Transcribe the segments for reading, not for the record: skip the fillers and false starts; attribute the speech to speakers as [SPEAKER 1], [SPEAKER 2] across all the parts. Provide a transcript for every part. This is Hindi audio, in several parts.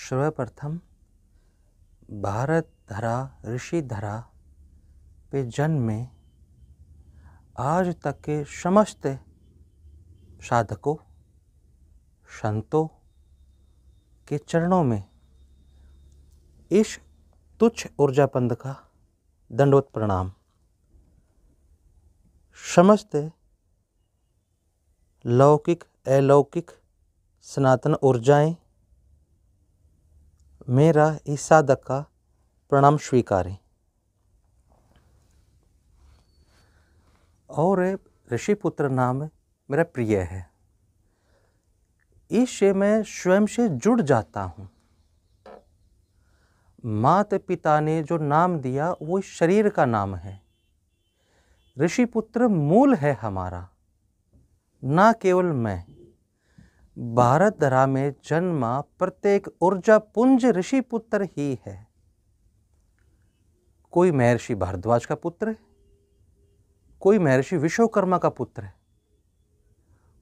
[SPEAKER 1] सर्वप्रथम भारत धरा ऋषि धरा पे जन्मे आज तक के समस्त साधकों संतों के चरणों में इस तुच्छ ऊर्जापंद का दंडवत प्रणाम। समस्त लौकिक अलौकिक सनातन ऊर्जाएं मेरा इस साधक का प्रणाम स्वीकारें। और ऋषिपुत्र नाम मेरा प्रिय है, इससे मैं स्वयं से जुड़ जाता हूँ। माता पिता ने जो नाम दिया वो इस शरीर का नाम है। ऋषिपुत्र मूल है हमारा, ना केवल मैं। भारत धरा में जन्मा प्रत्येक ऊर्जा पुंज ऋषिपुत्र ही है। कोई महर्षि भारद्वाज का पुत्र है, कोई महर्षि विश्वकर्मा का पुत्र है,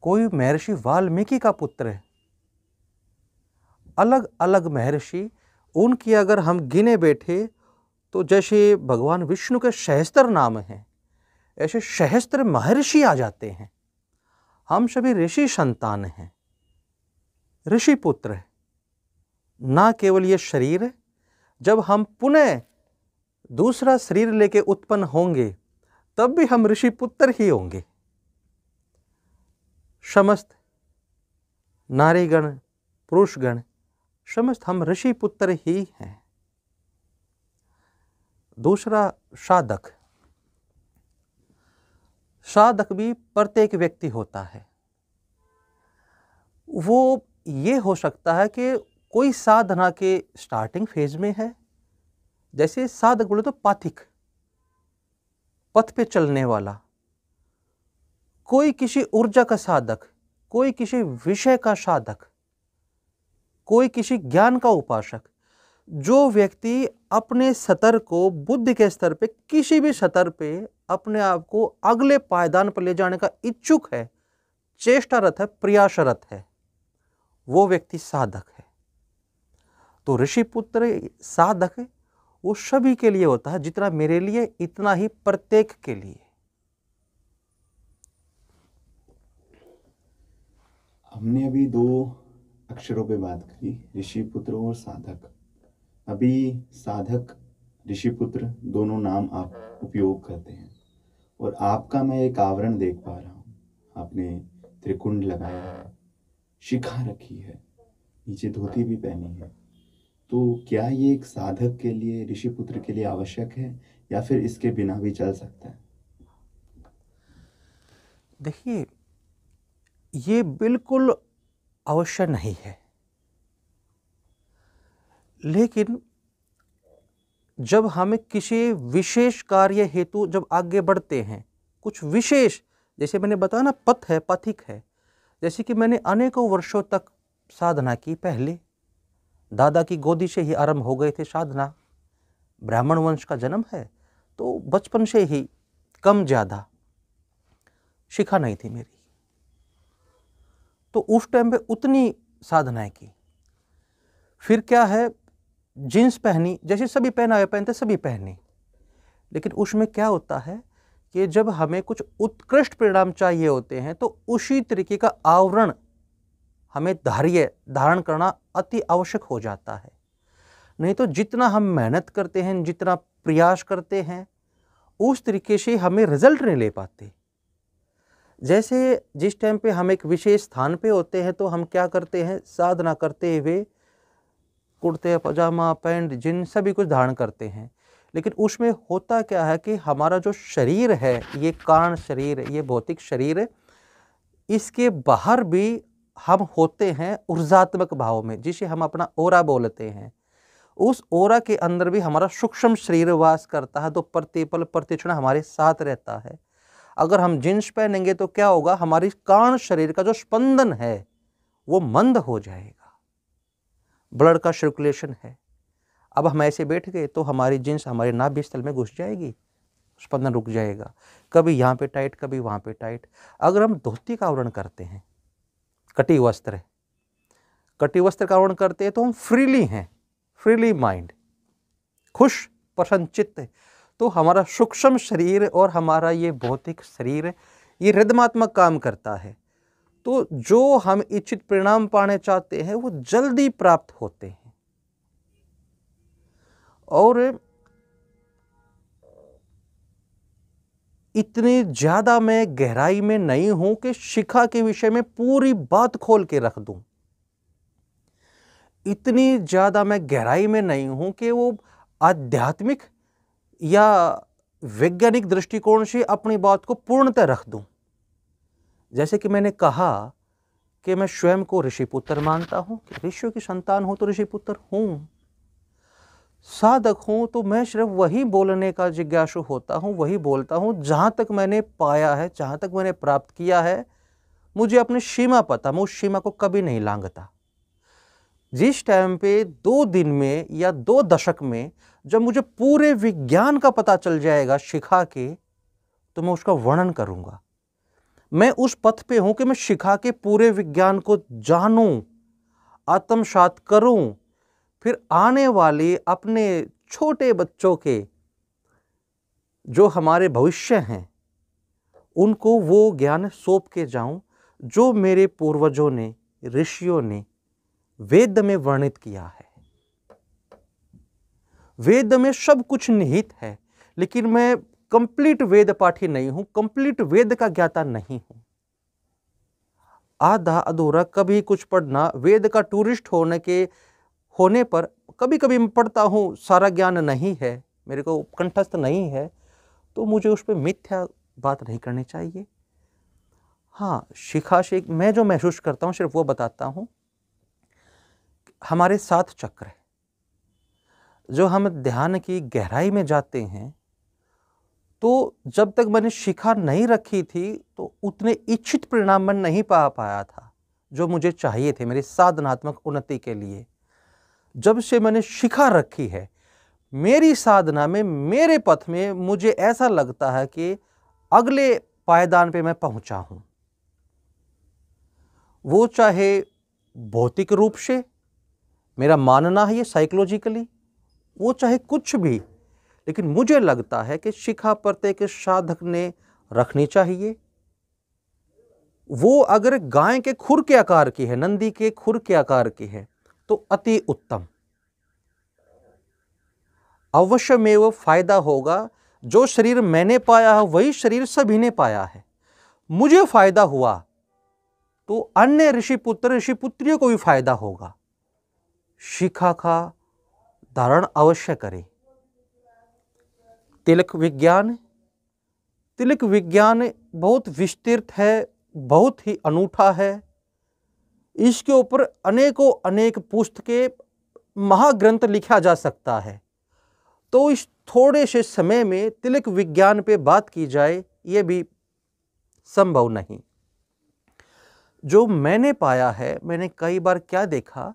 [SPEAKER 1] कोई महर्षि वाल्मीकि का पुत्र है। अलग अलग महर्षि, उनकी अगर हम गिने बैठे तो जैसे भगवान विष्णु के सहस्त्र नाम हैं, ऐसे सहस्त्र महर्षि आ जाते हैं। हम सभी ऋषि संतान हैं, ऋषि पुत्र है। ना केवल ये शरीर है, जब हम पुनः दूसरा शरीर लेके उत्पन्न होंगे तब भी हम ऋषि पुत्र ही होंगे। समस्त नारीगण पुरुषगण समस्त हम ऋषि पुत्र ही हैं। दूसरा साधक, साधक भी प्रत्येक व्यक्ति होता है। वो ये हो सकता है कि कोई साधना के स्टार्टिंग फेज में है, जैसे साधक बोले तो पाथिक, पथ पे चलने वाला। कोई किसी ऊर्जा का साधक, कोई किसी विषय का साधक, कोई किसी ज्ञान का उपासक। जो व्यक्ति अपने स्तर को बुद्धि के स्तर पे, किसी भी स्तर पे अपने आप को अगले पायदान पर ले जाने का इच्छुक है, चेष्टारत है, प्रयासरत है, वो व्यक्ति साधक है। तो ऋषिपुत्र साधक है, वो सभी के लिए होता है। जितना मेरे लिए इतना ही प्रत्येक के लिए।
[SPEAKER 2] हमने अभी दो अक्षरों पे बात करी, ऋषिपुत्र और साधक। अभी साधक ऋषिपुत्र दोनों नाम आप उपयोग करते हैं, और आपका मैं एक आवरण देख पा रहा हूँ। आपने त्रिकुंड लगाया है, शिखा रखी है, नीचे धोती भी पहनी है। तो क्या ये एक साधक के लिए, ऋषिपुत्र के लिए आवश्यक है, या फिर इसके बिना भी चल सकता है?
[SPEAKER 1] देखिए, ये बिल्कुल अवश्य नहीं है, लेकिन जब हमें किसी विशेष कार्य हेतु जब आगे बढ़ते हैं, कुछ विशेष, जैसे मैंने बताया ना, पथ है, पथिक है। जैसे कि मैंने अनेकों वर्षों तक साधना की। पहले दादा की गोदी से ही आरंभ हो गए थे साधना। ब्राह्मण वंश का जन्म है, तो बचपन से ही कम ज़्यादा शिखा नहीं थी मेरी, तो उस टाइम पे उतनी साधनाएं की। फिर क्या है, जीन्स पहनी, जैसे सभी पहनते सभी पहनी। लेकिन उसमें क्या होता है कि जब हमें कुछ उत्कृष्ट परिणाम चाहिए होते हैं तो उसी तरीके का आवरण हमें धारण करना अति आवश्यक हो जाता है। नहीं तो जितना हम मेहनत करते हैं, जितना प्रयास करते हैं, उस तरीके से हमें रिजल्ट नहीं ले पाते। जैसे जिस टाइम पे हम एक विशेष स्थान पे होते हैं तो हम क्या करते हैं, साधना करते हुए कुर्ते पजामा पैंट जिन सभी कुछ धारण करते हैं। लेकिन उसमें होता क्या है कि हमारा जो शरीर है, ये कारण शरीर, ये भौतिक शरीर है, इसके बाहर भी हम होते हैं ऊर्जात्मक भाव में, जिसे हम अपना ओरा बोलते हैं। उस ओरा के अंदर भी हमारा सूक्ष्म शरीर वास करता है, तो प्रतिपल प्रतिक्षण हमारे साथ रहता है। अगर हम जींस पहनेंगे तो क्या होगा, हमारी कारण शरीर का जो स्पंदन है वो मंद हो जाएगा। ब्लड का सर्कुलेशन है। अब हम ऐसे बैठ गए तो हमारी जींस हमारे नाभि स्थल में घुस जाएगी, स्पंदन रुक जाएगा, कभी यहाँ पे टाइट, कभी वहाँ पे टाइट। अगर हम धोती का आवरण करते हैं, कटी वस्त्र है, कटिवस्त्र का आवरण करते हैं तो हम फ्रीली हैं, फ्रीली माइंड, खुश प्रसन्न चित्त है। तो हमारा सूक्ष्म शरीर और हमारा ये भौतिक शरीर ये रिदमात्मक काम करता है। तो जो हम इच्छित परिणाम पाने चाहते हैं वो जल्दी प्राप्त होते हैं। और इतनी ज्यादा मैं गहराई में नहीं हूं कि शिखा के विषय में पूरी बात खोल के रख दूं। इतनी ज्यादा मैं गहराई में नहीं हूं कि वो आध्यात्मिक या वैज्ञानिक दृष्टिकोण से अपनी बात को पूर्णतः रख दूं। जैसे कि मैंने कहा कि मैं स्वयं को ऋषिपुत्र मानता हूं, कि ऋषियों की संतान हूं तो ऋषिपुत्र हूं। साधक हूं तो मैं सिर्फ वही बोलने का जिज्ञासु होता हूं, वही बोलता हूं जहां तक मैंने पाया है, जहां तक मैंने प्राप्त किया है। मुझे अपनी सीमा पता, मैं उस सीमा को कभी नहीं लांघता। जिस टाइम पे 2 दिन में या 2 दशक में जब मुझे पूरे विज्ञान का पता चल जाएगा शिखा के, तो मैं उसका वर्णन करूंगा। मैं उस पथ पे हूं कि मैं शिखा के पूरे विज्ञान को जानूं, आत्मसात करूं, फिर आने वाले अपने छोटे बच्चों के जो हमारे भविष्य हैं उनको वो ज्ञान सौंप के जाऊं जो मेरे पूर्वजों ने, ऋषियों ने वेद में वर्णित किया है। वेद में सब कुछ निहित है, लेकिन मैं कंप्लीट वेद पाठी नहीं हूं, कंप्लीट वेद का ज्ञाता नहीं हूं। आधा अधूरा कभी कुछ पढ़ना, वेद का टूरिस्ट होने पर कभी कभी मैं पढ़ता हूं, सारा ज्ञान नहीं है, मेरे को कंठस्थ नहीं है, तो मुझे उस पर मिथ्या बात नहीं करनी चाहिए। हाँ, शिखा से मैं जो महसूस करता हूं सिर्फ वो बताता हूं। हमारे 7 चक्र है, जो हम ध्यान की गहराई में जाते हैं, तो जब तक मैंने शिखा नहीं रखी थी तो उतने इच्छित परिणाम मैं नहीं पा पाया था जो मुझे चाहिए थे मेरी साधनात्मक उन्नति के लिए। जब से मैंने शिखा रखी है, मेरी साधना में, मेरे पथ में मुझे ऐसा लगता है कि अगले पायदान पे मैं पहुंचा हूं। वो चाहे भौतिक रूप से, मेरा मानना है ये साइकोलॉजिकली, वो चाहे कुछ भी, लेकिन मुझे लगता है कि शिखा प्रत्येक साधक ने रखनी चाहिए। वो अगर गाय के खुर के आकार की है, नंदी के खुर के आकार की है, तो अति उत्तम। अवश्य में वो फायदा होगा। जो शरीर मैंने पाया है वही शरीर सभी ने पाया है। मुझे फायदा हुआ तो अन्य ऋषिपुत्र ऋषिपुत्रियों को भी फायदा होगा। शिखा का धारण अवश्य करें। तिलक विज्ञान बहुत विस्तृत है, बहुत ही अनूठा है। इसके ऊपर अनेकों अनेक पुस्तकें, महाग्रंथ लिखा जा सकता है। तो इस थोड़े से समय में तिलक विज्ञान पे बात की जाए ये भी संभव नहीं। जो मैंने पाया है, मैंने कई बार क्या देखा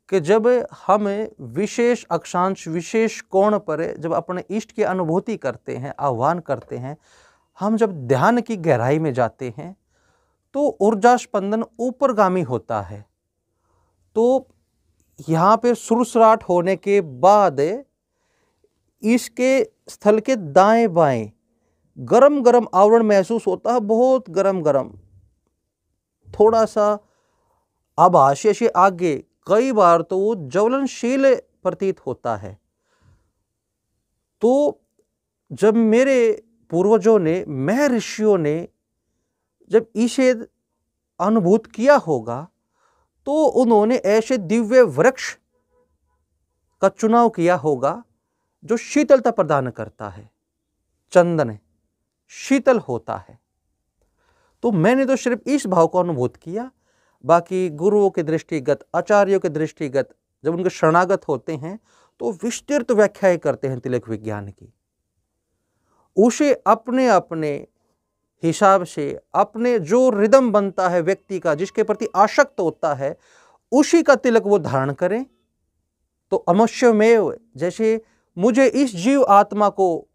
[SPEAKER 1] कि जब हम विशेष अक्षांश, विशेष कोण पर जब अपने इष्ट की अनुभूति करते हैं, आह्वान करते हैं, हम जब ध्यान की गहराई में जाते हैं तो ऊर्जा स्पंदन ऊपरगामी होता है। तो यहाँ पे सुरसराट होने के बाद इसके स्थल के दाएं बाएं गरम गरम आवरण महसूस होता है, बहुत गरम गरम, थोड़ा सा आभाष्य से आगे, कई बार तो वो ज्वलनशील प्रतीत होता है। तो जब मेरे पूर्वजों ने, महर्षियों ने जब इसे अनुभूत किया होगा तो उन्होंने ऐसे दिव्य वृक्ष का चुनाव किया होगा जो शीतलता प्रदान करता है। चंदन शीतल होता है। तो मैंने तो सिर्फ इस भाव को अनुभूत किया। बाकी गुरुओं के दृष्टिगत, आचार्यों के दृष्टिगत जब उनके शरणागत होते हैं तो विस्तृत व्याख्याएं करते हैं तिलक विज्ञान की। उसे अपने अपने हिसाब से, अपने जो रिदम बनता है व्यक्ति का, जिसके प्रति आसक्त होता है, उसी का तिलक वो धारण करें तो अवश्यमेव, जैसे मुझे इस जीव आत्मा को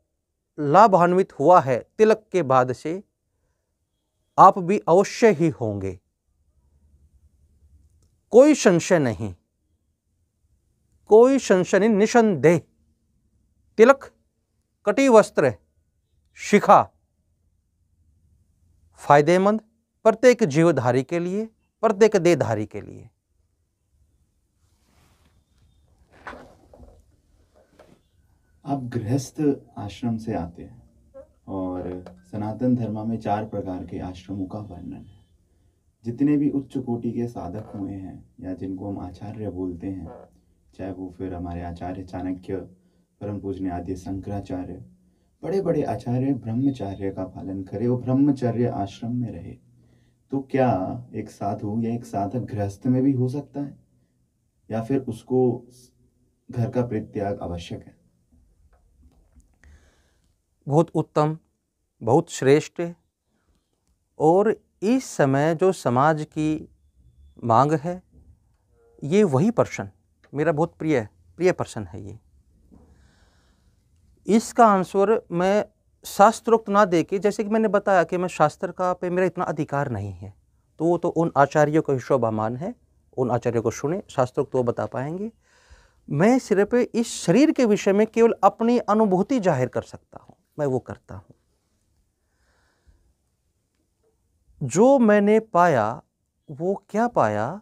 [SPEAKER 1] लाभान्वित हुआ है तिलक के बाद से, आप भी अवश्य ही होंगे। कोई संशय नहीं, कोई संशय नहीं, निसंदेह। तिलक, कटी वस्त्र, शिखा फायदेमंद प्रत्येक जीवधारी के लिए, प्रत्येक देहधारी के लिए।
[SPEAKER 2] आप गृहस्थ आश्रम से आते हैं और सनातन धर्म में 4 प्रकार के आश्रमों का वर्णन है। जितने भी उच्च कोटि के साधक हुए हैं या जिनको हम आचार्य बोलते हैं, चाहे वो फिर हमारे आचार्य चाणक्य, परम पूजनीय आदि शंकराचार्य, बड़े बड़े आचार्य ब्रह्मचर्य का पालन करे, वो ब्रह्मचर्य आश्रम में रहे, तो क्या एक साधु या एक साधक गृहस्थ में भी हो सकता है या फिर उसको घर का परित्याग आवश्यक है?
[SPEAKER 1] बहुत उत्तम, बहुत श्रेष्ठ। और इस समय जो समाज की मांग है, ये वही प्रश्न मेरा बहुत प्रिय प्रश्न है। ये इसका आंसर मैं शास्त्रोक्त ना देके, जैसे कि मैंने बताया कि मैं शास्त्र का पे मेरा इतना अधिकार नहीं है, तो वो तो उन आचार्यों को शोभामान है, उन आचार्यों को सुने, शास्त्रोक्त वो बता पाएंगे। मैं सिर्फ इस शरीर के विषय में केवल अपनी अनुभूति जाहिर कर सकता हूँ, मैं वो करता हूँ। जो मैंने पाया वो क्या पाया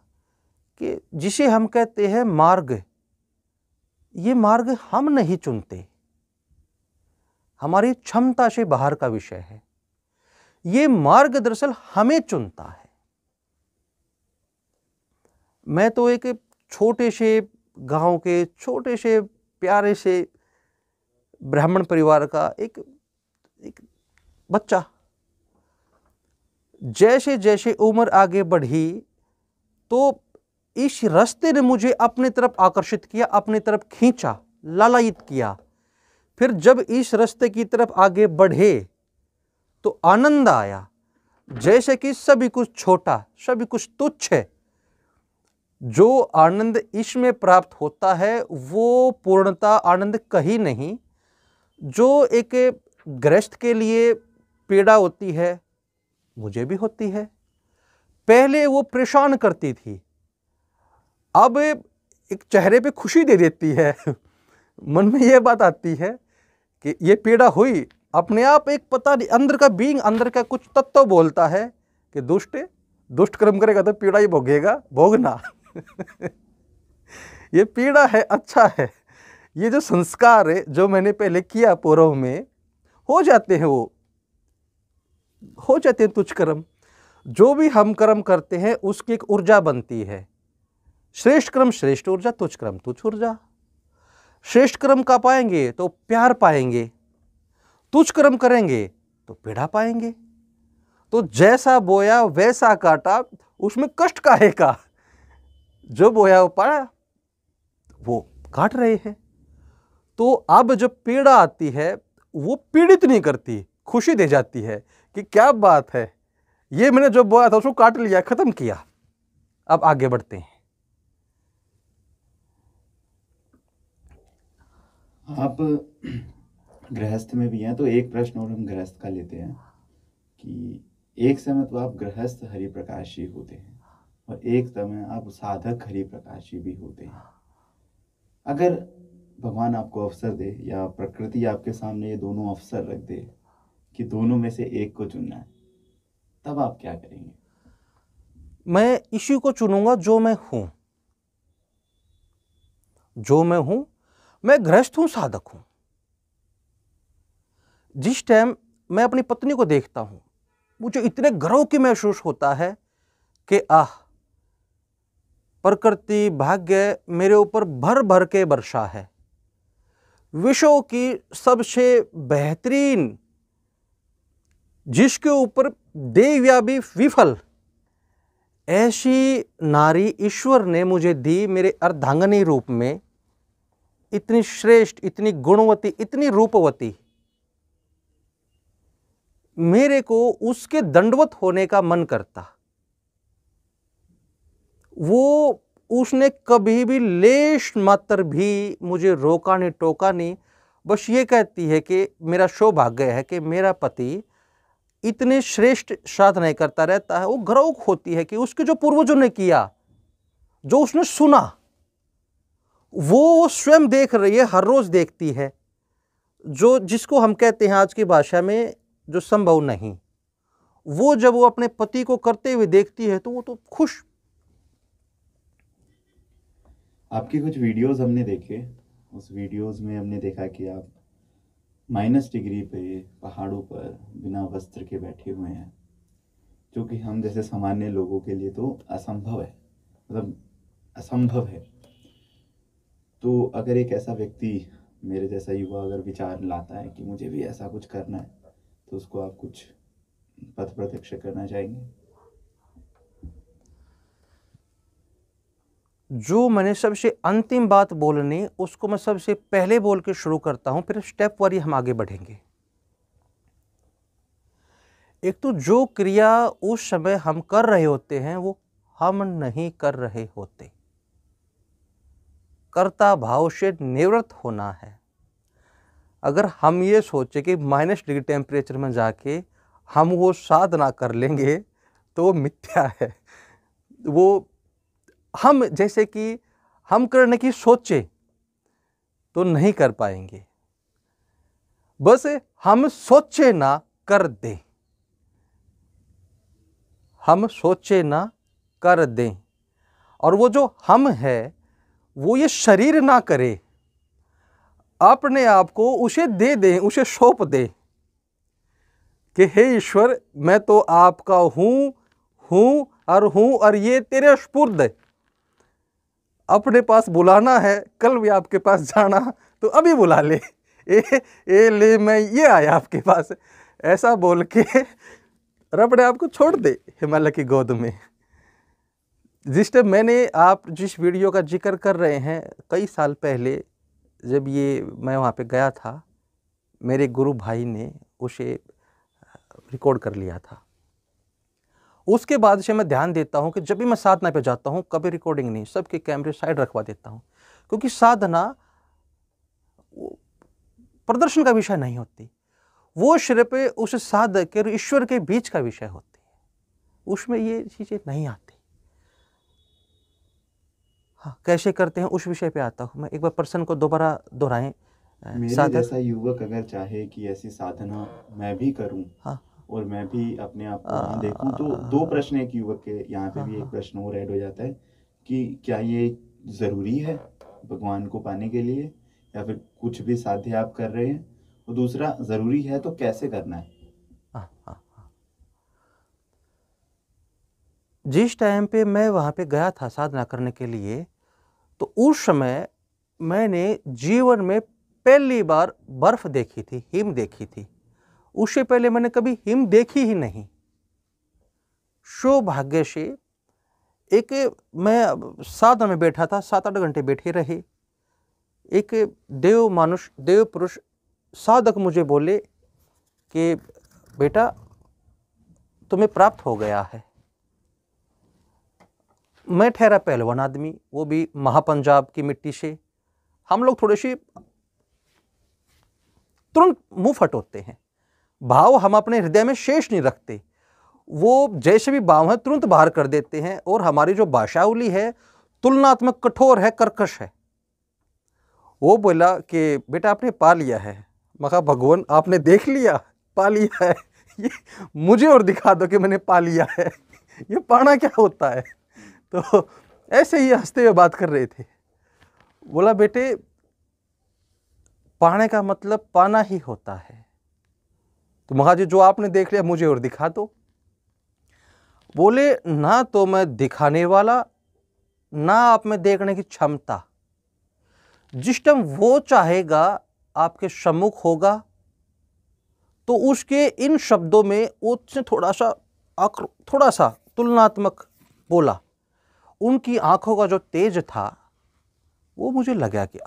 [SPEAKER 1] कि जिसे हम कहते हैं मार्ग, ये मार्ग हम नहीं चुनते, हमारी क्षमता से बाहर का विषय है। ये मार्ग दरअसल हमें चुनता है। मैं तो एक छोटे से गांव के छोटे से प्यारे से ब्राह्मण परिवार का एक बच्चा, जैसे जैसे उम्र आगे बढ़ी तो इस रास्ते ने मुझे अपनी तरफ आकर्षित किया, अपनी तरफ खींचा, लालायित किया। फिर जब इस रास्ते की तरफ आगे बढ़े तो आनंद आया, जैसे कि सभी कुछ छोटा, सभी कुछ तुच्छ है। जो आनंद इसमें प्राप्त होता है वो पूर्णता आनंद कहीं नहीं। जो एक गृहस्थ के लिए पीड़ा होती है, मुझे भी होती है। पहले वो परेशान करती थी, अब एक चेहरे पे खुशी दे देती है। मन में ये बात आती है कि ये पीड़ा हुई, अपने आप एक पता नहीं अंदर का बीइंग, अंदर का कुछ तत्व बोलता है कि दुष्ट कर्म करेगा तो पीड़ा ही भोगेगा, भोगना। ये पीड़ा है, अच्छा है। ये जो संस्कार है जो मैंने पहले किया पूर्व में, हो जाते हैं, वो हो जाते हैं तुच्छ कर्म। जो भी हम कर्म करते हैं उसकी एक ऊर्जा बनती है। श्रेष्ठ कर्म श्रेष्ठ ऊर्जा, तुच्छ कर्म तुच्छ ऊर्जा। श्रेष्ठ कर्म का पाएंगे तो प्यार पाएंगे, तुच्छ कर्म करेंगे तो पीड़ा पाएंगे। तो जैसा बोया वैसा काटा, उसमें कष्ट काहे का? जो बोया वो पाया, वो काट रहे हैं। तो अब जब पीड़ा आती है वो पीड़ित नहीं करती, खुशी दे जाती है कि क्या बात है, ये मैंने जो बोया था उसको काट लिया, खत्म किया, अब आगे बढ़ते हैं।
[SPEAKER 2] आप गृहस्थ में भी हैं, तो एक प्रश्न और हम गृहस्थ का लेते हैं कि एक समय तो आप गृहस्थ हरिप्रकाशी होते हैं और एक समय आप साधक हरिप्रकाशी भी होते हैं। अगर भगवान आपको अवसर दे या प्रकृति आपके सामने ये दोनों अवसर रख दे कि दोनों में से एक को चुनना है, तब आप क्या करेंगे?
[SPEAKER 1] मैं इसी को चुनूंगा जो मैं हूं, जो मैं हूं। मैं गृहस्थ हूं, साधक हूं। जिस टाइम मैं अपनी पत्नी को देखता हूं, मुझे इतने गर्व की महसूस होता है कि प्रकृति भाग्य मेरे ऊपर भर भर के वर्षा है। विश्व की सबसे बेहतरीन, जिसके ऊपर देविया भी विफल, ऐसी नारी ईश्वर ने मुझे दी मेरे अर्धांगिनी रूप में। इतनी श्रेष्ठ, इतनी गुणवती, इतनी रूपवती, मेरे को उसके दंडवत होने का मन करता। वो उसने कभी भी लेश मात्र भी मुझे रोका नहीं, टोका नहीं। बस ये कहती है कि मेरा सौभाग्य है कि मेरा पति इतने श्रेष्ठ साधनाएं करता रहता है। वो गर्व होती है कि उसके जो पूर्वजों ने किया जो उसने सुना वो स्वयं देख रही है, हर रोज देखती है, जो जिसको हम कहते हैं आज की भाषा में जो संभव नहीं, वो जब वो अपने पति को करते हुए देखती है तो वो तो खुश।
[SPEAKER 2] आपके कुछ वीडियोस हमने देखे, उस वीडियोस में हमने देखा कि आप -डिग्री पे पहाड़ों पर बिना वस्त्र के बैठे हुए हैं, जो कि हम जैसे सामान्य लोगों के लिए तो असंभव है, मतलब असंभव है। तो अगर एक ऐसा व्यक्ति, मेरे जैसा युवा, अगर विचार लाता है कि मुझे भी ऐसा कुछ करना है, तो उसको आप कुछ पथ प्रत्यक्ष करना चाहेंगे?
[SPEAKER 1] जो मैंने सबसे अंतिम बात बोलनी उसको मैं सबसे पहले बोल के शुरू करता हूं, फिर स्टेप वारी हम आगे बढ़ेंगे। एक तो जो क्रिया उस समय हम कर रहे होते हैं वो हम नहीं कर रहे होते, कर्ता भाव से निवृत्त होना है। अगर हम ये सोचे कि -डिग्री टेम्परेचर में जाके हम वो साधना कर लेंगे तो वो मिथ्या है। वो हम जैसे कि हम करने की सोचे तो नहीं कर पाएंगे, बस हम सोचे ना कर दें, हम सोचे ना कर दें। और वो जो हम है वो ये शरीर ना करे, अपने आप को उसे दे दें, उसे सौंप दें कि हे ईश्वर मैं तो आपका हूं और ये तेरे स्पुर्द है। अपने पास बुलाना है, कल भी आपके पास जाना तो अभी बुला ले, ले मैं ये आया आपके पास, ऐसा बोल के और अपने आप को छोड़ दे हिमालय की गोद में। जिस टाइम मैंने, आप जिस वीडियो का जिक्र कर रहे हैं, कई साल पहले जब ये मैं वहाँ पे गया था, मेरे गुरु भाई ने उसे रिकॉर्ड कर लिया था। उसके बाद से मैं ध्यान देता हूँ कि जब भी मैं साधना पे जाता हूँ कभी रिकॉर्डिंग नहीं, सबके कैमरे साइड रखवा देता हूँ, क्योंकि साधना प्रदर्शन का विषय नहीं होती, वो सिर्फ उस साधक और ईश्वर के बीच का विषय होती है, उसमें ये चीजें नहीं आती। हाँ, कैसे करते हैं उस विषय पे आता हूँ मैं। एक बार प्रश्न को दोबारा दोहराएं।
[SPEAKER 2] मेरे जैसा युवक अगर चाहे कि ऐसी साधना मैं भी करूं,
[SPEAKER 1] हाँ,
[SPEAKER 2] और मैं भी अपने आप को वहाँ देखूं, तो दो प्रश्न एक युवक के यहाँ पे भी एक प्रश्न और ऐड हो जाता है कि क्या ये ज़रूरी है भगवान को पाने के लिए, या फिर कुछ भी साध्य आप कर रहे हैं, और दूसरा ज़रूरी है तो कैसे करना है?
[SPEAKER 1] जिस टाइम पे मैं वहाँ पे गया था साधना करने के लिए, तो उस समय मैंने जीवन में पहली बार बर्फ देखी थी, हिम देखी थी। उससे पहले मैंने कभी हिम देखी ही नहीं। सौभाग्य से एक मैं साधना में बैठा था, 7-8 घंटे बैठे रहे। एक देव मानुष, देव पुरुष साधक मुझे बोले कि बेटा तुम्हें प्राप्त हो गया है। मैं ठहरा पहलवान आदमी, वो भी महापंजाब की मिट्टी से। हम लोग थोड़े से तुरंत मुंह फट होते हैं, भाव हम अपने हृदय में शेष नहीं रखते, वो जैसे भी भाव है तुरंत बाहर कर देते हैं। और हमारी जो भाषावली है तुलनात्मक कठोर है, कर्कश है। वो बोला कि बेटा आपने पा लिया है। मैं कहा भगवान आपने देख लिया, पा लिया है, ये मुझे और दिखा दो कि मैंने पा लिया है, ये पाना क्या होता है। तो ऐसे ही हंसते हुए बात कर रहे थे। बोला बेटे पाने का मतलब पाना ही होता है। तो महाराज जो आपने देख लिया मुझे और दिखा दो। बोले ना तो मैं दिखाने वाला, ना आप में देखने की क्षमता। जिस टाइम वो चाहेगा आपके सम्मुख होगा, तो उसके इन शब्दों में उसने थोड़ा सा तुलनात्मक बोला। उनकी आंखों का जो तेज था वो मुझे लगा कि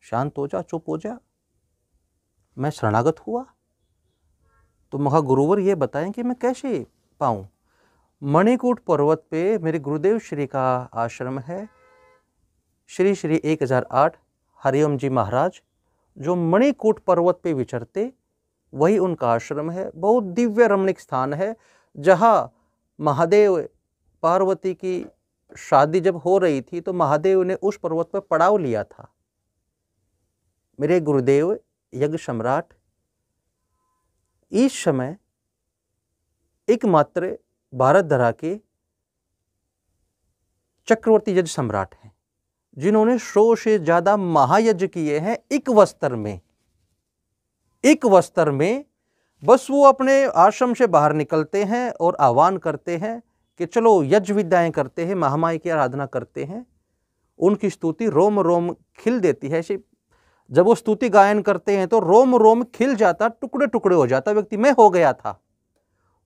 [SPEAKER 1] शांत हो जा, चुप हो जा। मैं शरणागत हुआ। तो महा गुरुवर ये बताएं कि मैं कैसे पाऊं। मणिकूट पर्वत पे मेरे गुरुदेव श्री का आश्रम है, श्री श्री 1008 हरिओम जी महाराज, जो मणिकूट पर्वत पे विचरते, वही उनका आश्रम है। बहुत दिव्य रमणीक स्थान है, जहाँ महादेव पार्वती की शादी जब हो रही थी तो महादेव ने उस पर्वत पर पड़ाव लिया था। मेरे गुरुदेव यज्ञ सम्राट इस समय एकमात्र भारत धरा के चक्रवर्ती यज्ञ सम्राट हैं, जिन्होंने 100 से ज्यादा महायज्ञ किए हैं एक वस्त्र में। एक वस्त्र में बस वो अपने आश्रम से बाहर निकलते हैं और आह्वान करते हैं कि चलो यज्ञ विद्याएं करते हैं, महामाई की आराधना करते हैं। उनकी स्तुति रोम रोम खिल देती है। ऐसे जब वो स्तुति गायन करते हैं तो रोम रोम खिल जाता, टुकड़े टुकड़े हो जाता व्यक्ति। मैं हो गया था,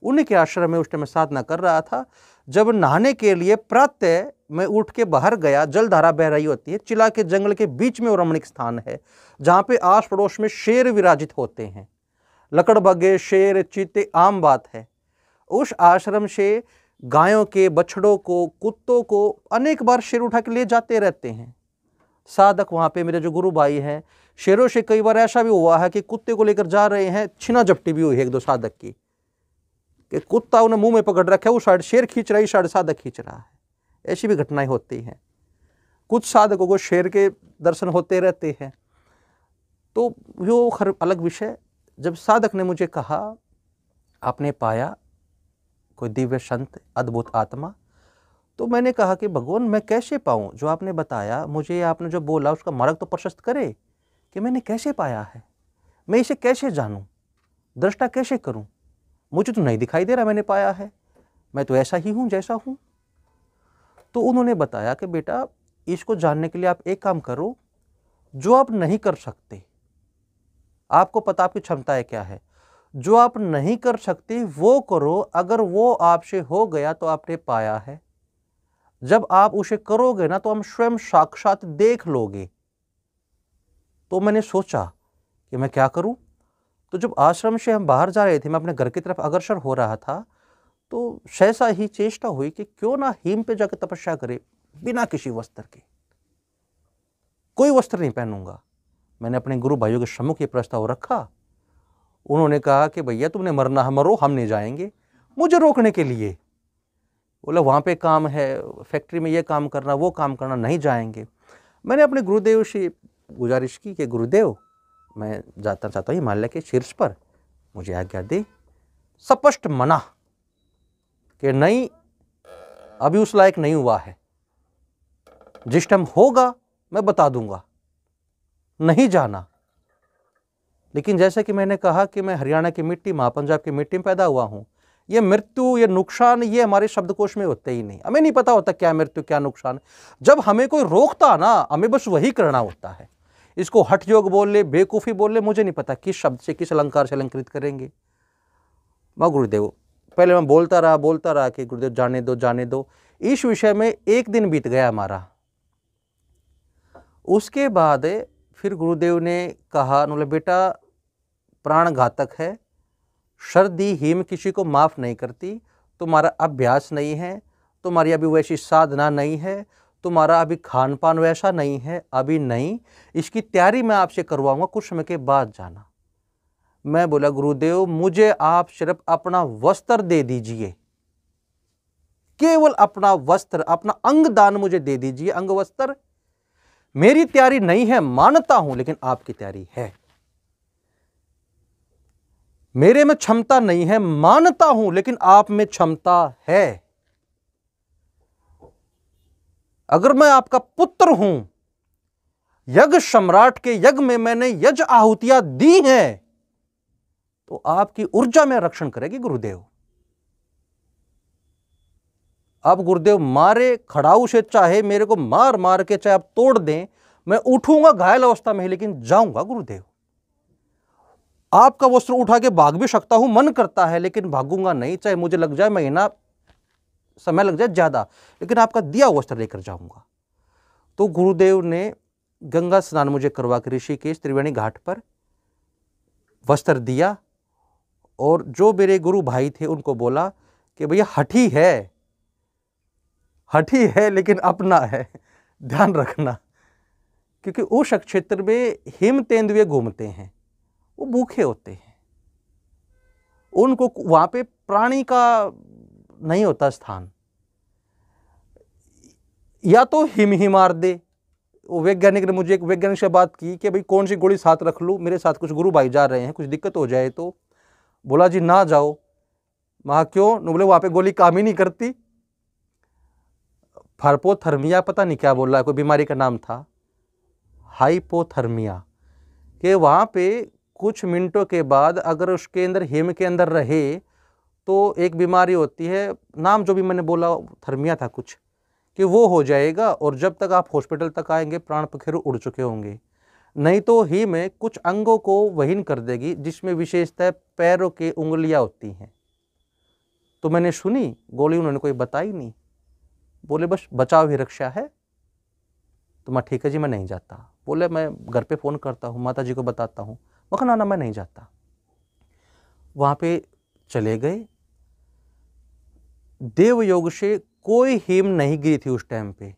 [SPEAKER 1] उन्हीं के आश्रम में उस टाइम साधना कर रहा था। जब नहाने के लिए प्रातः मैं उठ के बाहर गया, जलधारा बह रही होती है, चिला के जंगल के बीच में वो रमणीक स्थान है जहाँ पे आस पड़ोस में शेर विराजित होते हैं। लकड़बग्गे, शेर, चीते आम बात है। उस आश्रम से गायों के बछड़ों को, कुत्तों को अनेक बार शेर उठा के ले जाते रहते हैं। साधक वहाँ पे मेरे जो गुरु भाई हैं, शेरों से कई बार ऐसा भी हुआ है कि कुत्ते को लेकर जा रहे हैं, छीना झपटी भी हुई है एक दो साधक की, कि कुत्ता उन्हें मुंह में पकड़ रखा है, वो साइड शेर खींच रहा है, साइड साधक खींच रहा है। ऐसी भी घटनाएं होती हैं। कुछ साधकों को शेर के दर्शन होते रहते हैं। तो वो हर अलग विषय। जब साधक ने मुझे कहा आपने पाया कोई दिव्य संत, अद्भुत आत्मा, तो मैंने कहा कि भगवान मैं कैसे पाऊं जो आपने बताया, मुझे आपने जो बोला उसका मार्ग तो प्रशस्त करे कि मैंने कैसे पाया है, मैं इसे कैसे जानूं, दृष्टा कैसे करूं, मुझे तो नहीं दिखाई दे रहा मैंने पाया है, मैं तो ऐसा ही हूं जैसा हूं। तो उन्होंने बताया कि बेटा इसको जानने के लिए आप एक काम करो, जो आप नहीं कर सकते, आपको पता आपकी क्षमताएं क्या है, जो आप नहीं कर सकते वो करो। अगर वो आपसे हो गया तो आपने पाया है। जब आप उसे करोगे ना तो हम स्वयं साक्षात देख लोगे। तो मैंने सोचा कि मैं क्या करूं। तो जब आश्रम से हम बाहर जा रहे थे, मैं अपने घर की तरफ अग्रसर हो रहा था, तो सहसा ही चेष्टा हुई कि क्यों ना हिम पे जाकर तपस्या करे बिना किसी वस्त्र के। कोई वस्त्र नहीं पहनूंगा। मैंने अपने गुरु भाइयों के सम्मुख ये प्रस्ताव रखा। उन्होंने कहा कि भैया तुमने मरना है मरो, हम नहीं जाएंगे। मुझे रोकने के लिए बोला वहाँ पे काम है, फैक्ट्री में ये काम करना, वो काम करना, नहीं जाएंगे। मैंने अपने गुरुदेव से गुजारिश की कि गुरुदेव मैं जाता चाहता हूँ हिमालय के शीर्ष पर, मुझे आज्ञा दे। स्पष्ट मना कि नहीं, अभी उस लायक नहीं हुआ है, जिस टाइम होगा मैं बता दूंगा, नहीं जाना। लेकिन जैसे कि मैंने कहा कि मैं हरियाणा की मिट्टी, महापंजाब की मिट्टी में पैदा हुआ हूँ। ये मृत्यु, ये नुकसान, ये हमारे शब्दकोश में होते ही नहीं। हमें नहीं पता होता क्या मृत्यु क्या नुकसान। जब हमें कोई रोकता ना, हमें बस वही करना होता है। इसको हठ योग बोल ले, बेवकूफ़ी बोल ले, मुझे नहीं पता किस शब्द से, किस अलंकार से अलंकृत करेंगे। माँ गुरुदेव, पहले मैं बोलता रहा कि गुरुदेव जाने दो जाने दो। इस विषय में एक दिन बीत गया हमारा। उसके बाद फिर गुरुदेव ने कहा, बोले बेटा प्राण घातक है, सर्दी हिम किसी को माफ़ नहीं करती, तुम्हारा अभ्यास नहीं है, तुम्हारी अभी वैसी साधना नहीं है, तुम्हारा अभी खान पान वैसा नहीं है, अभी नहीं, इसकी तैयारी मैं आपसे करवाऊंगा, कुछ समय के बाद जाना। मैं बोला गुरुदेव मुझे आप सिर्फ अपना वस्त्र दे दीजिए, केवल अपना वस्त्र, अपना अंग दान मुझे दे दीजिए, अंग वस्त्र। मेरी तैयारी नहीं है मानता हूं, लेकिन आपकी तैयारी है। मेरे में क्षमता नहीं है मानता हूं, लेकिन आप में क्षमता है। अगर मैं आपका पुत्र हूं, यज्ञ सम्राट के यज्ञ में मैंने यज्ञ आहुतियां दी हैं, तो आपकी ऊर्जा में रक्षण करेगी गुरुदेव। अब गुरुदेव मारे खड़ाऊ से, चाहे मेरे को मार मार के चाहे आप तोड़ दें, मैं उठूंगा घायल अवस्था में, लेकिन जाऊंगा गुरुदेव। आपका वस्त्र उठा के भाग भी सकता हूं, मन करता है, लेकिन भागूंगा नहीं, चाहे मुझे लग जाए महीना, समय लग जाए ज्यादा, लेकिन आपका दिया वस्त्र लेकर जाऊंगा। तो गुरुदेव ने गंगा स्नान मुझे करवा के ऋषिकेश त्रिवेणी घाट पर वस्त्र दिया, और जो मेरे गुरु भाई थे उनको बोला कि भैया हठी है लेकिन अपना है, ध्यान रखना, क्योंकि उस क्षेत्र में हिम तेंदुए घूमते हैं, वो भूखे होते हैं, उनको वहां पे प्राणी का नहीं होता स्थान। या तो हिम ही मार दे। वो वैज्ञानिक ने मुझे, एक वैज्ञानिक से बात की कि भाई कौन सी गोली साथ रख लूँ, मेरे साथ कुछ गुरु भाई जा रहे हैं, कुछ दिक्कत हो जाए तो। बोला जी ना जाओ। वहाँ क्यों? बोले वहाँ पे गोली काम ही नहीं करती। हाइपोथर्मिया, पता नहीं क्या बोल रहा है, कोई बीमारी का नाम था, हाइपोथर्मिया, कि वहाँ पे कुछ मिनटों के बाद अगर उसके अंदर हिम के अंदर रहे तो एक बीमारी होती है, नाम जो भी मैंने बोला थर्मिया था कुछ, कि वो हो जाएगा और जब तक आप हॉस्पिटल तक आएंगे प्राण पखेरु उड़ चुके होंगे। नहीं तो ही में कुछ अंगों को वहीन कर देगी, जिसमें विशेषतः पैरों की उंगलियां होती हैं। तो मैंने सुनी गोली, उन्होंने कोई बताई नहीं, बोले बस बचाव ही रक्षा है। तो मैं ठीक है जी मैं नहीं जाता। बोले मैं घर पे फ़ोन करता हूँ, माता जी को बताता हूँ। मैं कहा ना मैं नहीं जाता। वहाँ पे चले गए। देवयोग से कोई हिम नहीं गिरी थी उस टाइम पे।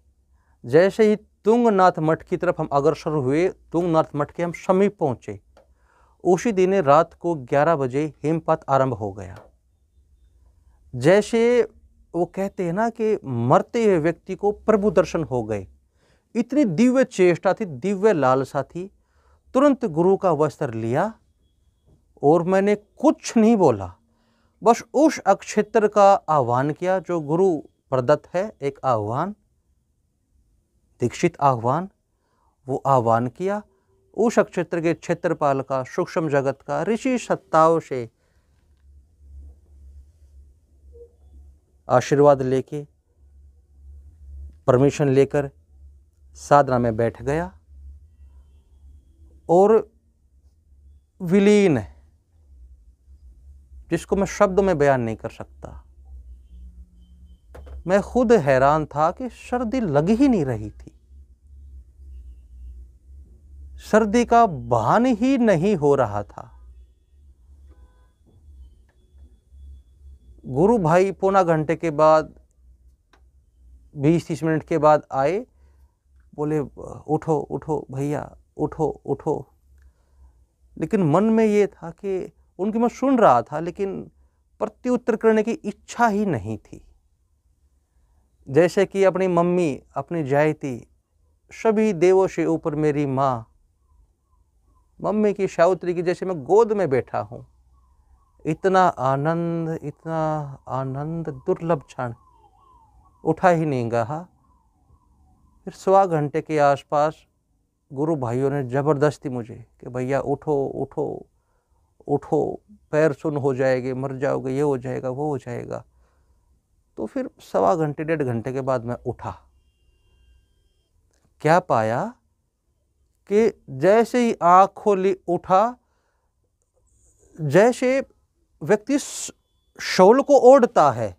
[SPEAKER 1] जैसे ही तुंगनाथ मठ की तरफ हम अग्रसर हुए, तुंगनाथ मठ के हम समीप पहुंचे, उसी दिन रात को 11 बजे हिमपात आरंभ हो गया। जैसे वो कहते हैं ना कि मरते हुए व्यक्ति को प्रभु दर्शन हो गए, इतनी दिव्य चेष्टा थी, दिव्य लालसा थी। तुरंत गुरु का वस्त्र लिया और मैंने कुछ नहीं बोला, बस उस अक्षेत्र का आह्वान किया जो गुरु प्रदत्त है, एक आह्वान, दीक्षित आह्वान, वो आह्वान किया। उस क्षेत्र के क्षेत्रपाल का, सूक्ष्म जगत का, ऋषि सत्ताओं से आशीर्वाद लेके, परमिशन लेकर साधना में बैठ गया और विलीन, जिसको मैं शब्दों में बयान नहीं कर सकता। मैं खुद हैरान था कि सर्दी लग ही नहीं रही थी, सर्दी का भान ही नहीं हो रहा था। गुरु भाई पौना घंटे के बाद, 20-30 मिनट के बाद आए, बोले उठो उठो भैया, उठो उठो। लेकिन मन में ये था कि उनकी मैं सुन रहा था, लेकिन प्रत्युत्तर करने की इच्छा ही नहीं थी। जैसे कि अपनी मम्मी, अपनी जायती, सभी देवों से ऊपर मेरी माँ, मम्मी की सावित्री की जैसे मैं गोद में बैठा हूँ। इतना आनंद, इतना आनंद, दुर्लभ क्षण, उठा ही नहीं गया। फिर 1.25 घंटे के आसपास गुरु भाइयों ने ज़बरदस्ती मुझे कि भैया उठो उठो उठो, पैर सुन्न हो जाएंगे, मर जाओगे, ये हो जाएगा, वो हो जाएगा। तो फिर 1.25 घंटे 1.5 घंटे के बाद मैं उठा। क्या पाया कि जैसे ही आँख खोली, उठा, जैसे व्यक्ति शॉल को ओढ़ता है,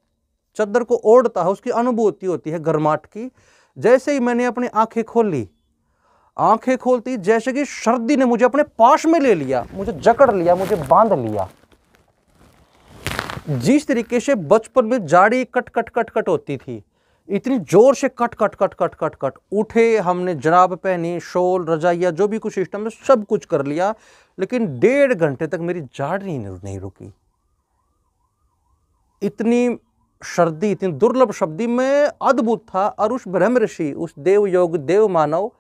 [SPEAKER 1] चद्दर को ओढ़ता है, उसकी अनुभूति होती है गर्माहट की। जैसे ही मैंने अपनी आंखें खोली, आंखें खोलती जैसे कि सर्दी ने मुझे अपने पास में ले लिया, मुझे जकड़ लिया, मुझे बांध लिया। जिस तरीके से बचपन में जाड़ी कट कट कट कट होती थी, इतनी जोर से cut cut cut cut cut cut. उठे, हमने जराब पहनी, शॉल, रजाइया, जो भी कुछ सिस्टम में सब कुछ कर लिया, लेकिन 1.5 घंटे तक मेरी जाड़ी नहीं रुकी। इतनी सर्दी, इतनी दुर्लभ सर्दी में अद्भुत था। और उस ब्रह्म ऋषि, उस देव योग, देव मानव,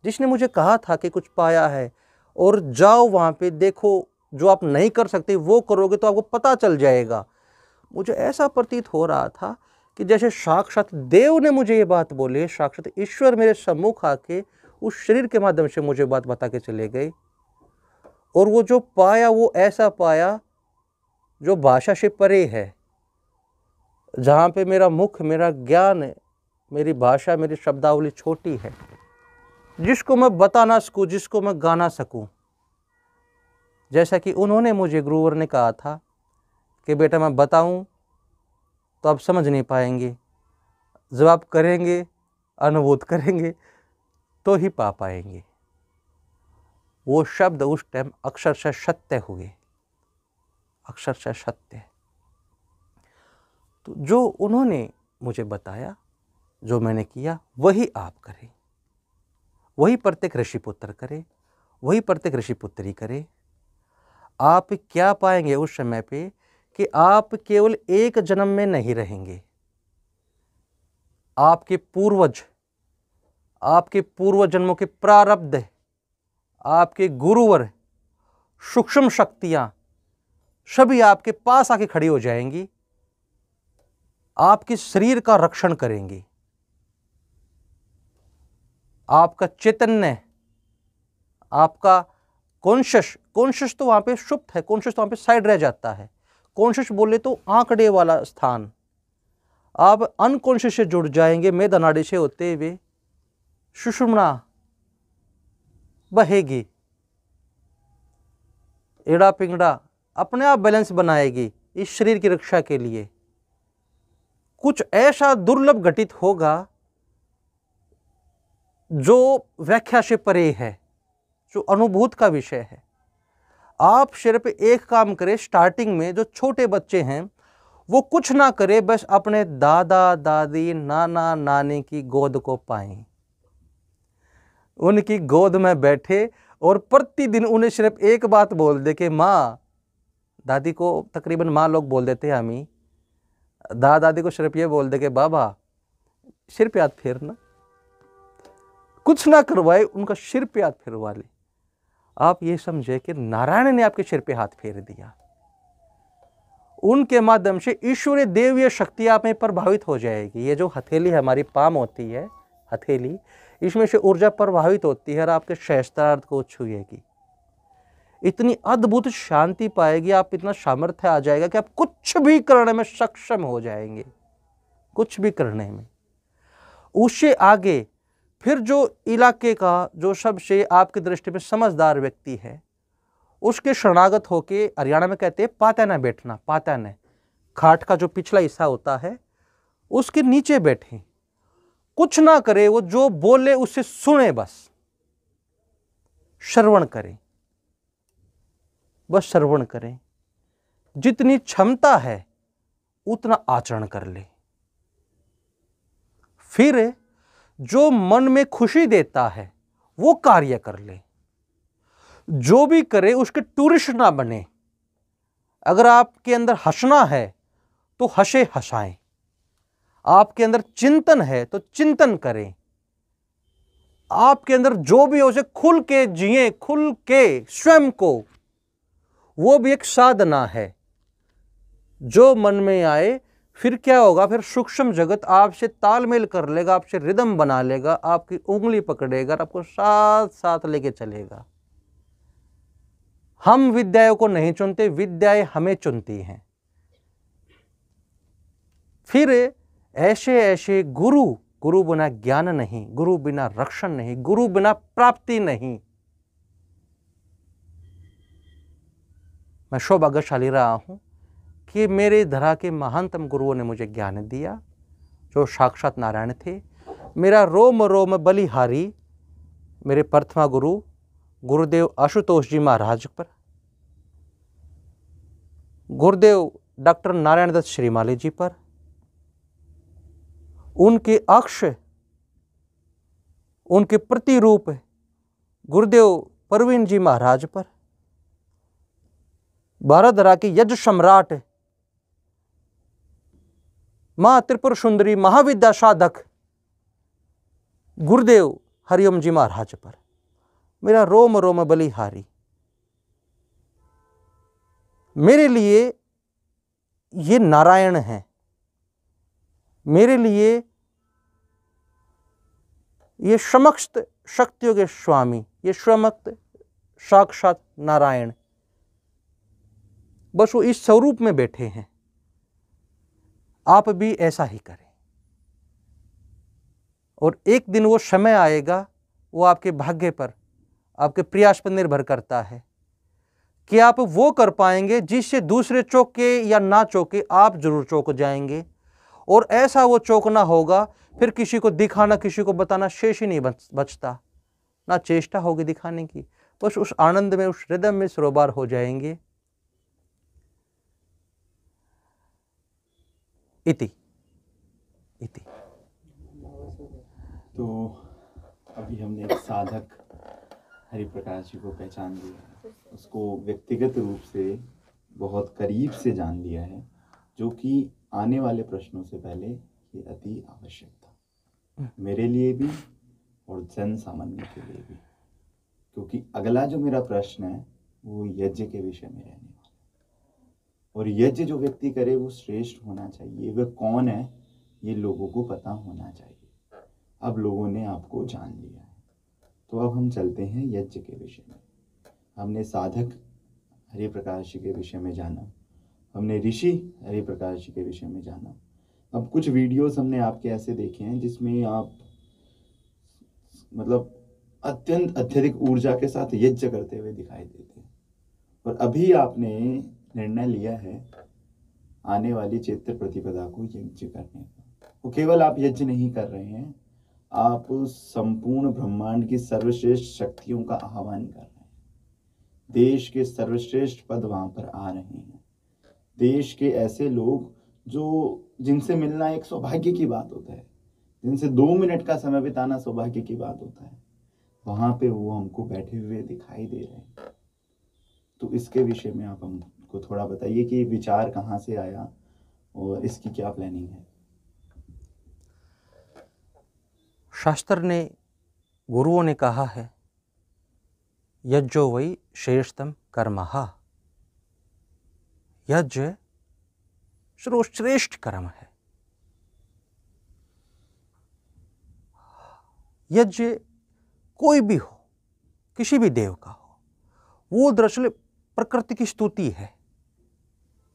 [SPEAKER 1] जिसने मुझे कहा था कि कुछ पाया है और जाओ वहाँ पे देखो, जो आप नहीं कर सकते वो करोगे तो आपको पता चल जाएगा, मुझे ऐसा प्रतीत हो रहा था कि जैसे साक्षात देव ने मुझे ये बात बोली, साक्षात ईश्वर मेरे सम्मुख आके उस शरीर के माध्यम से मुझे बात बता के चले गए। और वो जो पाया, वो ऐसा पाया जो भाषा से परे है, जहाँ पे मेरा मुख, मेरा ज्ञान, मेरी भाषा, मेरी शब्दावली छोटी है, जिसको मैं बता ना सकूँ, जिसको मैं गा ना सकूँ। जैसा कि उन्होंने मुझे, गुरुवर ने कहा था कि बेटा मैं बताऊं तो आप समझ नहीं पाएंगे, जब आप करेंगे, अनुभूत करेंगे तो ही पा पाएंगे। वो शब्द उस टाइम अक्षरशः सत्य हुए, अक्षरशः सत्य। तो जो उन्होंने मुझे बताया, जो मैंने किया, वही आप करें, वही प्रत्येक ऋषिपुत्र करे, वही प्रत्येक ऋषिपुत्री करे। आप क्या पाएंगे उस समय पे कि आप केवल एक जन्म में नहीं रहेंगे, आपके पूर्वज आपके पूर्व जन्मों के प्रारब्ध, आपके गुरुवर, सूक्ष्म शक्तियां सभी आपके पास आके खड़ी हो जाएंगी, आपके शरीर का रक्षण करेंगी। आपका चैतन्य, आपका कॉन्शियस तो वहां पे सुप्त है, कॉन्शियस तो वहां पे साइड रह जाता है। कॉन्शियस बोले तो आंकड़े वाला स्थान, आप अनकॉन्शियस से जुड़ जाएंगे। मेधा नाड़ी से होते हुए सुषुम्ना बहेगी, एड़ा पिंगड़ा अपने आप बैलेंस बनाएगी इस शरीर की रक्षा के लिए। कुछ ऐसा दुर्लभ घटित होगा जो व्याख्या से परे है, जो अनुभूत का विषय है। आप सिर्फ एक काम करें, स्टार्टिंग में जो छोटे बच्चे हैं वो कुछ ना करे, बस अपने दादा दादी नाना नानी की गोद को पाएं, उनकी गोद में बैठे और प्रतिदिन उन्हें सिर्फ एक बात बोल दे कि माँ, दादी को तकरीबन माँ लोग बोल देते हैं, हमी दादा दादी को सिर्फ ये बोल दे कि बाबा सिर पे हाथ फेरना, कुछ ना करवाए, उनका सिर पे हाथ फेरवा ले। आप ये समझे कि नारायण ने आपके सिर पे हाथ फेर दिया, उनके माध्यम से ईश्वरीय देवीय शक्ति आप में प्रभावित हो जाएगी। ये जो हथेली हमारी पाम होती है, हथेली, इसमें से ऊर्जा प्रभावित होती है और आपके सहस्त्रार्थ को छुएगी। इतनी अद्भुत शांति पाएगी, आप इतना सामर्थ्य आ जाएगा कि आप कुछ भी करने में सक्षम हो जाएंगे, कुछ भी करने में। उससे आगे फिर जो इलाके का जो सबसे आपकी दृष्टि में समझदार व्यक्ति है, उसके शरणागत होके, हरियाणा में कहते हैं पातैना बैठना, पातैना खाट का जो पिछला हिस्सा होता है उसके नीचे बैठे, कुछ ना करे, वो जो बोले उसे सुने, बस श्रवण करें, बस श्रवण करें। जितनी क्षमता है उतना आचरण कर ले। फिर जो मन में खुशी देता है वो कार्य कर ले। जो भी करे उसके टूरिस्ट ना बने। अगर आपके अंदर हंसना है तो हंसे हंसाएं, आपके अंदर चिंतन है तो चिंतन करें, आपके अंदर जो भी हो उसे खुल के जिए, खुल के स्वयं को, वो भी एक साधना है। जो मन में आए, फिर क्या होगा, फिर सूक्ष्म जगत आपसे तालमेल कर लेगा, आपसे रिदम बना लेगा, आपकी उंगली पकड़ेगा और आपको साथ साथ लेके चलेगा। हम विद्याओं को नहीं चुनते, विद्याएं हमें चुनती हैं। फिर ऐसे ऐसे गुरु बिना ज्ञान नहीं, गुरु बिना रक्षण नहीं, गुरु बिना प्राप्ति नहीं। मैं सौभाग्यशाली रहा हूं कि मेरे धरा के महानतम गुरुओं ने मुझे ज्ञान दिया, जो साक्षात नारायण थे। मेरा रोम रोम बलिहारी मेरे प्रथमा गुरु गुरुदेव आशुतोष जी महाराज पर, गुरुदेव डॉक्टर नारायण दत्त श्रीमाली जी पर, उनके अक्ष, उनके प्रतिरूप गुरुदेव परवीन जी महाराज पर, भारतधरा के यज्ञ सम्राट मां त्रिपुर सुंदरी महाविद्या साधक गुरुदेव हरिओम जी महाराज पर मेरा रोम रोम बलिहारी। मेरे लिए ये नारायण है, मेरे लिए ये समस्त शक्तियों के स्वामी, ये समस्त साक्षात नारायण, बस वो इस स्वरूप में बैठे हैं। आप भी ऐसा ही करें और एक दिन वो समय आएगा, वो आपके भाग्य पर, आपके प्रयास पर निर्भर करता है कि आप वो कर पाएंगे जिससे दूसरे चौके या ना चौके, आप जरूर चौक जाएंगे। और ऐसा वो चौकना होगा, फिर किसी को दिखाना, किसी को बताना शेष ही नहीं बचता, ना चेष्टा होगी दिखाने की, बस उस आनंद में, उस हृदय में सरोबार हो जाएंगे। इति इति।
[SPEAKER 2] तो अभी हमने एक साधक हरिप्रकाश जी को पहचान लिया, उसको व्यक्तिगत रूप से बहुत करीब से जान लिया है, जो कि आने वाले प्रश्नों से पहले ये अति आवश्यक था, मेरे लिए भी और जन सामान्य के लिए भी, क्योंकि अगला जो मेरा प्रश्न है वो यज्ञ के विषय में रहने वाला है। और यज्ञ जो व्यक्ति करे वो श्रेष्ठ होना चाहिए, वह कौन है ये लोगों को पता होना चाहिए। अब लोगों ने आपको जान लिया है, तो अब हम चलते हैं यज्ञ के विषय में। हमने साधक हरिप्रकाश जी के विषय में जाना, हमने ऋषि हरिप्रकाश जी के विषय में जाना। अब कुछ वीडियोस हमने आपके ऐसे देखे हैं जिसमें आप मतलब अत्यंत अत्यधिक ऊर्जा के साथ यज्ञ करते हुए दिखाई देते हैं। और अभी आपने निर्णय लिया है आने वाली चैत्र प्रतिपदा को यज्ञ करने का। वो केवल आप यज्ञ नहीं कर रहे हैं, आप संपूर्ण ब्रह्मांड की सर्वश्रेष्ठ शक्तियों का आह्वान कर रहे हैं। देश के सर्वश्रेष्ठ पद वहां पर आ रहे हैं। देश के ऐसे लोग जो जिनसे मिलना एक सौभाग्य की बात होता है, जिनसे 2 मिनट का समय बिताना सौभाग्य की बात होता है, वहां पे वो हमको बैठे हुए दिखाई दे रहे हैं। तो इसके विषय में आप हमको थोड़ा बताइए कि विचार कहाँ से आया और इसकी क्या प्लानिंग है।
[SPEAKER 1] शास्त्र ने, गुरुओं ने कहा है, यज्ञो वै श्रेष्ठतम कर्मः, यज्ञ सर्वश्रेष्ठ कर्म है। यज्ञ कोई भी हो, किसी भी देव का हो, वो दरअसल प्रकृति की स्तुति है,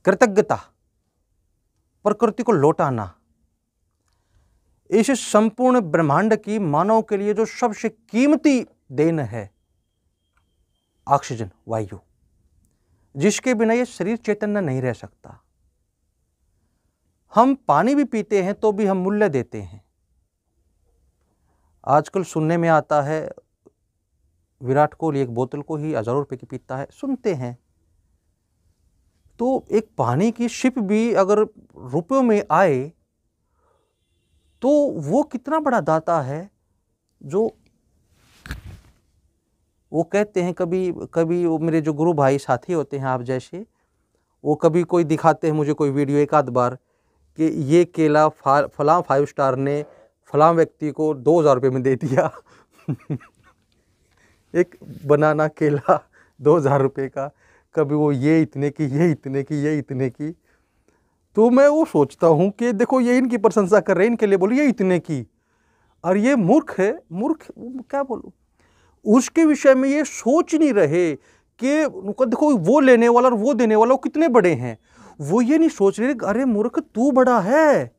[SPEAKER 1] कृतज्ञता, प्रकृति को लौटाना। इस संपूर्ण ब्रह्मांड की मानव के लिए जो सबसे कीमती देन है, ऑक्सीजन वायु, जिसके बिना ये शरीर चैतन्य नहीं रह सकता। हम पानी भी पीते हैं तो भी हम मूल्य देते हैं। आजकल सुनने में आता है विराट कोहली एक बोतल को ही हज़ारों रुपए की पीता है, सुनते हैं। तो एक पानी की शिप भी अगर रुपयों में आए तो वो कितना बड़ा दाता है। जो वो कहते हैं, कभी कभी वो मेरे जो गुरु भाई साथी होते हैं आप जैसे, वो कभी कोई दिखाते हैं मुझे कोई वीडियो एक आध बार कि ये केला फलां 5 स्टार ने फलां व्यक्ति को 2000 रुपये में दे दिया एक बनाना केला 2000 रुपये का, कभी वो ये इतने की, ये इतने की, ये इतने की। तो मैं वो सोचता हूँ कि देखो ये इनकी प्रशंसा कर रहे हैं, इनके लिए बोलो ये इतने की, और ये मूर्ख है, मूर्ख क्या बोलूँ, उसके विषय में ये सोच नहीं रहे कि देखो वो लेने वाला और वो देने वाला वो कितने बड़े हैं। वो ये नहीं सोच रहे, अरे मूर्ख तू बड़ा है,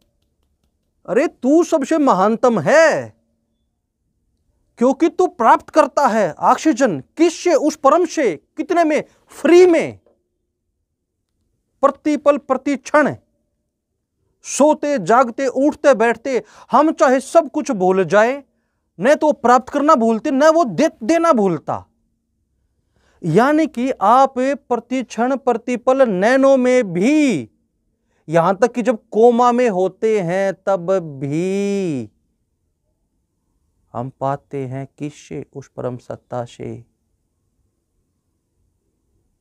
[SPEAKER 1] अरे तू सबसे महानतम है, क्योंकि तू प्राप्त करता है ऑक्सीजन किससे, उस परम से, कितने में, फ्री में, प्रति पल प्रति क्षण, सोते जागते उठते बैठते हम चाहे सब कुछ भूल जाए, न तो प्राप्त करना भूलते न वो देना भूलता। यानी कि आप प्रति क्षण प्रति पल नैनों में भी, यहां तक कि जब कोमा में होते हैं तब भी हम पाते हैं किससे, उस परम सत्ता से,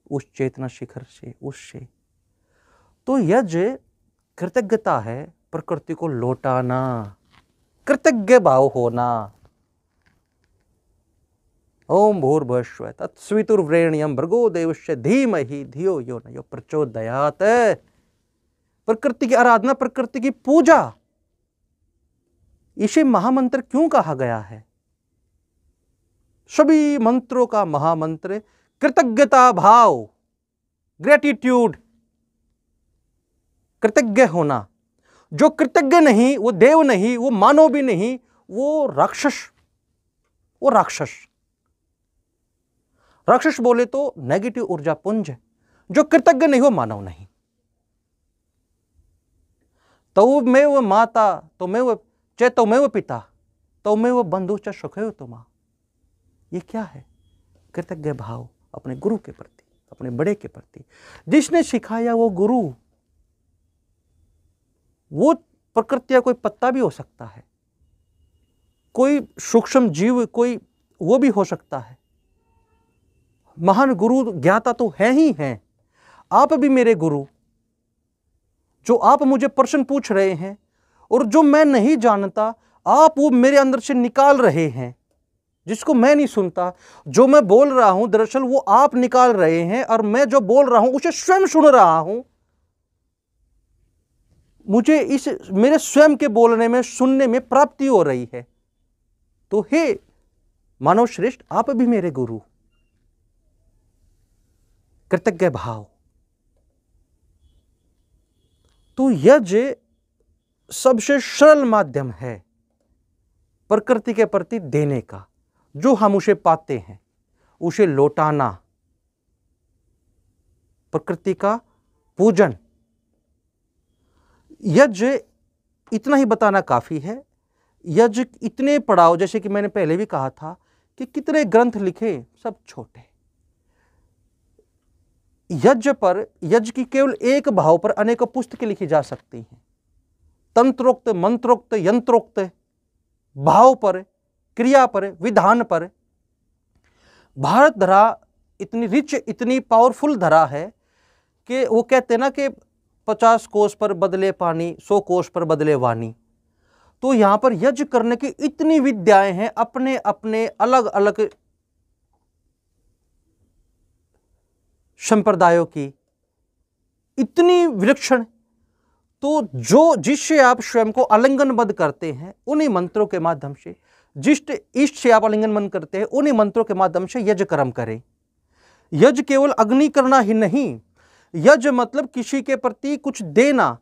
[SPEAKER 1] उस चेतना शिखर से, उससे। तो यज्ञ कृतज्ञता है, प्रकृति को लौटाना, कृतज्ञ भाव होना। ओम भूर्भुवस्सुः तत्सवितुर्वरेण्यं भर्गो देवस्य धीमहि धियो यो न प्रचोदयात्। प्रकृति की आराधना, प्रकृति की पूजा, इसे महामंत्र क्यों कहा गया है? सभी मंत्रों का महामंत्र कृतज्ञता भाव, ग्रेटिट्यूड, कृतज्ञ होना। जो कृतज्ञ नहीं वो देव नहीं, वो मानव भी नहीं, वो राक्षस, वो राक्षस। राक्षस बोले तो नेगेटिव ऊर्जा पुंज। जो कृतज्ञ नहीं वो मानव नहीं। तो मैं वो माता, तो मैं वो चेतो मैं वो पिता, तो मैं वो बंधु च सुखयो तुमा। ये क्या है? कृतज्ञ भाव अपने गुरु के प्रति, अपने बड़े के प्रति, जिसने सिखाया वो गुरु। वो प्रकृति का कोई पत्ता भी हो सकता है, कोई सूक्ष्म जीव, कोई वो भी हो सकता है। महान गुरु ज्ञाता तो है ही हैं। आप भी मेरे गुरु, जो आप मुझे प्रश्न पूछ रहे हैं और जो मैं नहीं जानता आप वो मेरे अंदर से निकाल रहे हैं, जिसको मैं नहीं सुनता। जो मैं बोल रहा हूं दरअसल वो आप निकाल रहे हैं, और मैं जो बोल रहा हूं उसे स्वयं सुन रहा हूं। मुझे इस मेरे स्वयं के बोलने में, सुनने में प्राप्ति हो रही है। तो हे मानव श्रेष्ठ, आप भी मेरे गुरु। कृतज्ञ भाव। तो यज्ञ सबसे सरल माध्यम है प्रकृति के प्रति देने का। जो हम उसे पाते हैं उसे लौटाना, प्रकृति का पूजन। यज्ञ इतना ही बताना काफी है। यज्ञ इतने पड़ाव, जैसे कि मैंने पहले भी कहा था कि कितने ग्रंथ लिखे, सब छोटे। यज्ञ पर, यज्ञ की केवल एक भाव पर अनेकों पुस्तकें लिखी जा सकती हैं। तंत्रोक्त, मंत्रोक्त, यंत्रोक्त, भाव पर, क्रिया पर, विधान पर। भारत धरा इतनी रिच, इतनी पावरफुल धरा है कि वो कहते हैं ना कि 50 कोस पर बदले पानी, 100 कोस पर बदले वाणी। तो यहां पर यज्ञ करने की इतनी विद्याएं हैं, अपने अपने अलग अलग संप्रदायों की, इतनी विलक्षण। तो जो जिससे आप स्वयं को आलिंगनबद्ध करते हैं उन्हीं मंत्रों के माध्यम से, जिस इष्ट से आप आलिंगनबद्ध करते हैं उन्हीं मंत्रों के माध्यम से यज्ञ कर्म करें। यज्ञ केवल अग्नि करना ही नहीं, यज्ञ मतलब किसी के प्रति कुछ देना।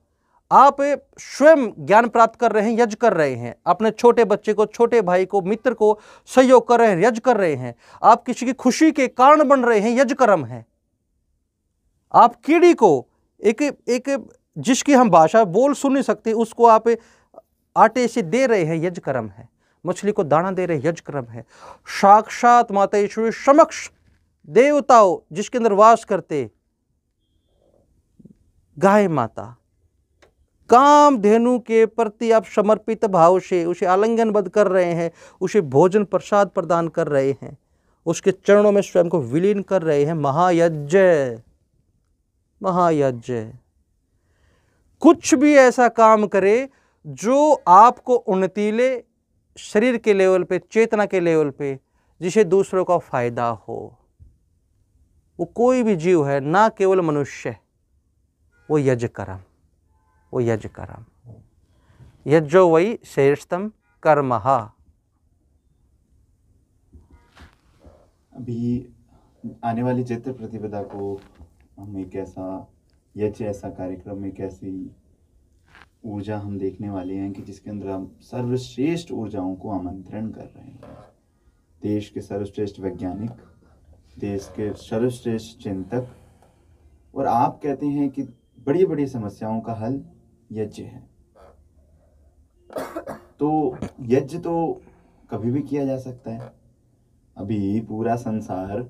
[SPEAKER 1] आप स्वयं ज्ञान प्राप्त कर रहे हैं, यज्ञ कर रहे हैं। अपने छोटे बच्चे को, छोटे भाई को, मित्र को सहयोग कर रहे हैं, यज्ञ कर रहे हैं। आप किसी की खुशी के कारण बन रहे हैं, यज्ञ कर्म है। आप कीड़ी को एक जिसकी हम भाषा बोल सुन नहीं सकते, उसको आप आटे से दे रहे हैं, यज्ञ कर्म है। मछली को दाना दे रहे हैं, यज्ञ कर्म है। साक्षात माता ईश्वरी समक्ष देवताओं जिसके अंदर वास करते गाय माता, कामधेनु के प्रति आप समर्पित भाव से उसे आलिंगनबद्ध कर रहे हैं, उसे भोजन प्रसाद प्रदान कर रहे हैं, उसके चरणों में स्वयं को विलीन कर रहे हैं। महायज्ञ, महायज्ञ। कुछ भी ऐसा काम करे जो आपको उन्नतीले शरीर के लेवल पे, चेतना के लेवल पे, जिसे दूसरों का फायदा हो। वो कोई भी जीव है, ना केवल मनुष्य, वो यज्ञ कर्म, वो यज्ञ कर्म। यज्ञो वै श्रेष्ठतम कर्मः।
[SPEAKER 2] अभी आने वाली चैत्र प्रतिपदा को हम एक ऐसा यज्ञ, ऐसा कार्यक्रम, एक ऐसी ऊर्जा हम देखने वाले हैं कि जिसके अंदर हम सर्वश्रेष्ठ ऊर्जाओं को आमंत्रण कर रहे हैं। देश के सर्वश्रेष्ठ वैज्ञानिक, देश के सर्वश्रेष्ठ चिंतक, और आप कहते हैं कि बड़ी बड़ी समस्याओं का हल यज्ञ है। तो यज्ञ तो कभी भी किया जा सकता है। अभी पूरा संसार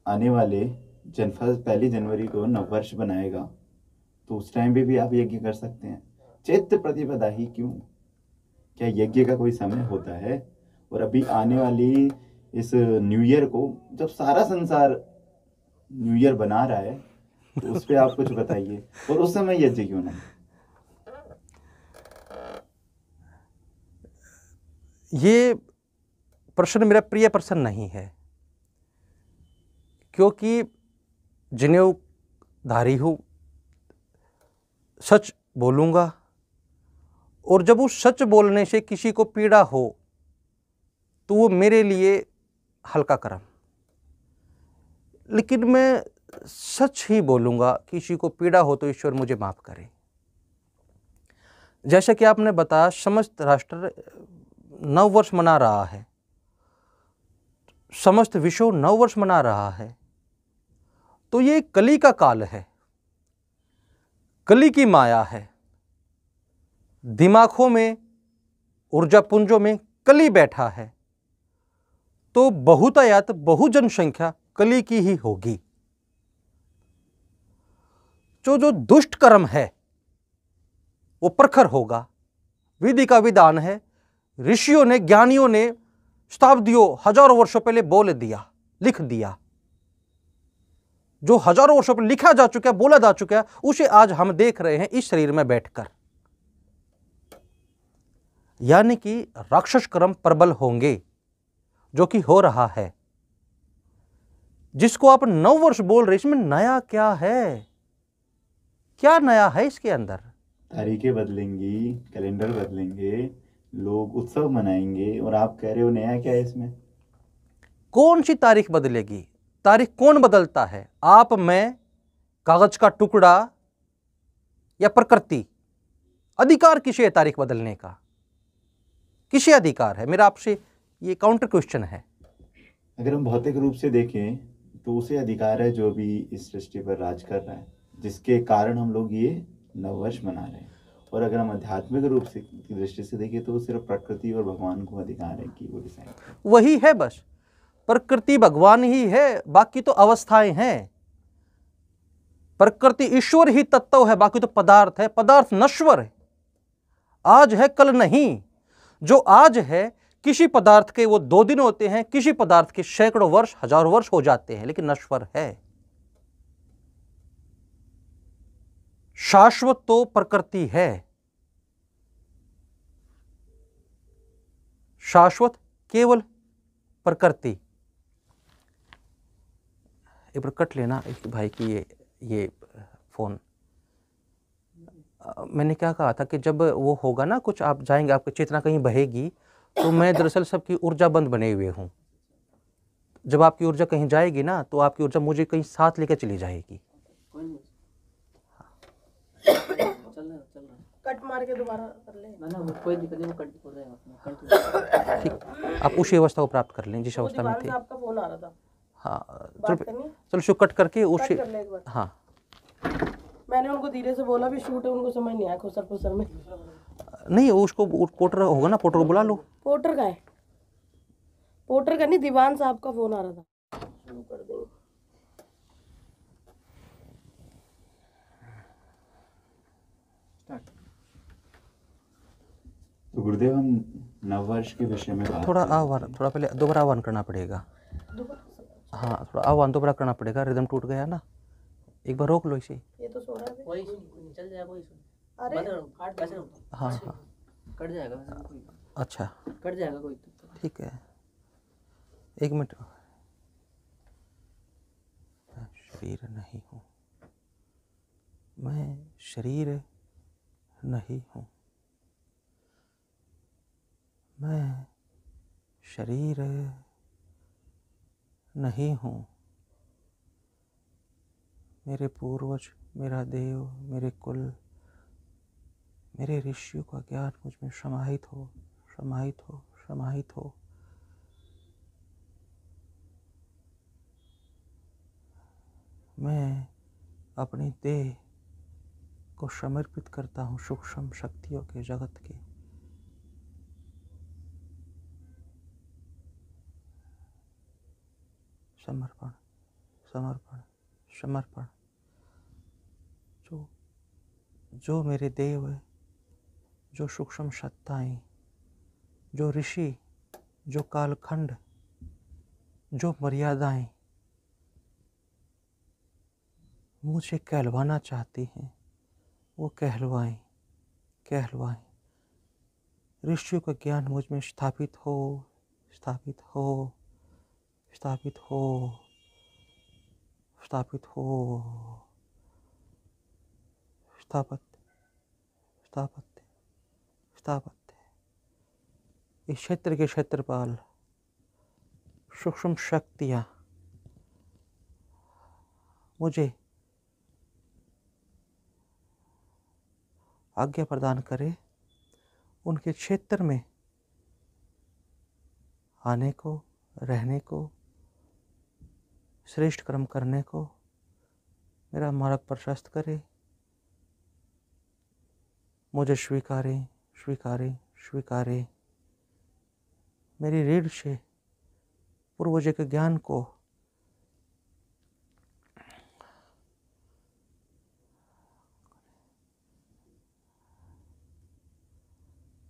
[SPEAKER 2] आने वाले 1 जनवरी को नववर्ष बनाएगा, तो उस टाइम पे भी आप यज्ञ कर सकते हैं। चैत्र प्रतिपदा ही क्यों, क्या यज्ञ का कोई समय होता है? और अभी आने वाली इस न्यू ईयर को, जब सारा संसार न्यू ईयर बना रहा है, तो उस पर आप कुछ बताइए। और उस समय यज्ञ क्यों नहीं?
[SPEAKER 1] ये प्रश्न मेरा प्रिय प्रश्न नहीं है, क्योंकि जनेऊधारी हूँ, सच बोलूँगा, और जब उस सच बोलने से किसी को पीड़ा हो तो वो मेरे लिए हल्का कर्म। लेकिन मैं सच ही बोलूँगा, किसी को पीड़ा हो तो ईश्वर मुझे माफ़ करे। जैसा कि आपने बताया, समस्त राष्ट्र नववर्ष मना रहा है, समस्त विश्व नववर्ष मना रहा है। तो ये कली का काल है, कली की माया है। दिमागों में, ऊर्जा पुंजों में कली बैठा है, तो बहुतायत, बहु जनसंख्या कली की ही होगी। जो दुष्ट कर्म है वो प्रखर होगा। विधि का विधान है, ऋषियों ने, ज्ञानियों ने शताब्दियों, हजारों वर्षों पहले बोल दिया, लिख दिया। जो हजारों वर्षों पहले लिखा जा चुका है, बोला जा चुका है, उसे आज हम देख रहे हैं इस शरीर में बैठकर। यानी कि राक्षस कर्म प्रबल होंगे। जो कि हो रहा है, जिसको आप नववर्ष बोल रहे, इसमें नया क्या है? क्या नया है इसके अंदर?
[SPEAKER 2] तारीखें बदलेंगी, कैलेंडर बदलेंगे, लोग उत्सव मनाएंगे, और आप कह रहे हो नया क्या है इसमें?
[SPEAKER 1] कौन सी तारीख बदलेगी? तारीख कौन बदलता है? आप, मैं, कागज का टुकड़ा या प्रकृति? अधिकार किसे है तारीख बदलने का? किसे अधिकार है? मेरा आपसे ये काउंटर क्वेश्चन है।
[SPEAKER 2] अगर हम भौतिक रूप से देखें तो उसे अधिकार है जो भी इस सृष्टि पर राज कर रहा है, जिसके कारण हम लोग ये नववर्ष मना रहे हैं। और अगर हम आध्यात्मिक रूप से की दृष्टि से देखें तो वो सिर्फ प्रकृति और भगवान को अधिकार है कि वो डिसाइड करें।
[SPEAKER 1] वही है बस, प्रकृति भगवान ही है, बाकी तो अवस्थाएं हैं। प्रकृति ईश्वर ही तत्व है, बाकी तो पदार्थ है। पदार्थ नश्वर है, आज है कल नहीं। जो आज है, किसी पदार्थ के वो 2 दिन होते हैं, किसी पदार्थ के सैकड़ों वर्ष, हजारों वर्ष हो जाते हैं, लेकिन नश्वर है। शाश्वत तो प्रकृति है, शाश्वत केवल प्रकृति। एक बार कट लेना एक भाई की ये फोन। मैंने क्या कहा था कि जब वो होगा ना, कुछ आप जाएंगे, आपकी चेतना कहीं बहेगी, तो मैं दरअसल सबकी ऊर्जा बंद बने हुए हूँ। जब आपकी ऊर्जा कहीं जाएगी ना, तो आपकी ऊर्जा मुझे कहीं साथ लेकर चली जाएगी।
[SPEAKER 3] कट मार के दोबारा कर ले ना, वो कोई दिक्कत नहीं, वो कट हो जाएगा।
[SPEAKER 1] ठीक, आप उसी अवस्था को प्राप्त कर लें जिस अवस्था में थे।
[SPEAKER 3] आपका फोन आ रहा था।
[SPEAKER 1] हाँ, चलो शो कट करके उसी। हाँ,
[SPEAKER 3] मैंने उनको धीरे से बोला भी शूट है, उनको समझ नहीं आया खुसर फुसर में।
[SPEAKER 1] नहीं, उसको पोर्टर होगा ना, पोर्टर को बुला लो।
[SPEAKER 3] पोर्टर का है? पोर्टर का नहीं, दीवान साहब का फोन आ रहा था। शुरू कर देंगे।
[SPEAKER 2] तो गुरुदेव, हम नववर्ष के विषय में
[SPEAKER 1] थोड़ा आह्वान, थोड़ा पहले दोबारा आह्वान करना पड़ेगा। हाँ, थोड़ा आह्वान दोबारा करना पड़ेगा, रिदम टूट गया ना। एक बार रोक लो इसे।
[SPEAKER 3] ये तो सो रहा है, कोई चल जाएगा, कोई अरे
[SPEAKER 1] हाँ हाँ,
[SPEAKER 3] कट जाएगा।
[SPEAKER 1] अच्छा,
[SPEAKER 3] कट जाएगा कोई,
[SPEAKER 1] ठीक है। 1 मिनट। मैं शरीर नहीं हूँ, मैं शरीर नहीं हूँ, मैं शरीर नहीं हूँ। मेरे पूर्वज, मेरा देव, मेरे कुल, मेरे ऋषियों का ज्ञान मुझ में समाहित हो, समाहित हो, समाहित हो। मैं अपनी देह को समर्पित करता हूँ सूक्ष्म शक्तियों के जगत के। समर्पण, समर्पण, समर्पण। जो मेरे देव, जो सूक्ष्म सत्ताएं, जो ऋषि, जो कालखंड, जो मर्यादाएं मुझे कहलवाना चाहती हैं, वो कहलवाएं, कहलवाएं। ऋषियों का ज्ञान मुझ में स्थापित हो, स्थापित हो, स्थापित हो, स्थापित हो, स्थापत्य, स्थापत्य, स्थापत्य। इस क्षेत्र के क्षेत्रपाल सूक्ष्म शक्तियाँ मुझे आज्ञा प्रदान करे, उनके क्षेत्र में आने को, रहने को, श्रेष्ठ कर्म करने को मेरा मार्ग प्रशस्त करे। मुझे स्वीकारे, स्वीकारे, स्वीकारे। मेरी रीढ़ से पूर्वज के ज्ञान को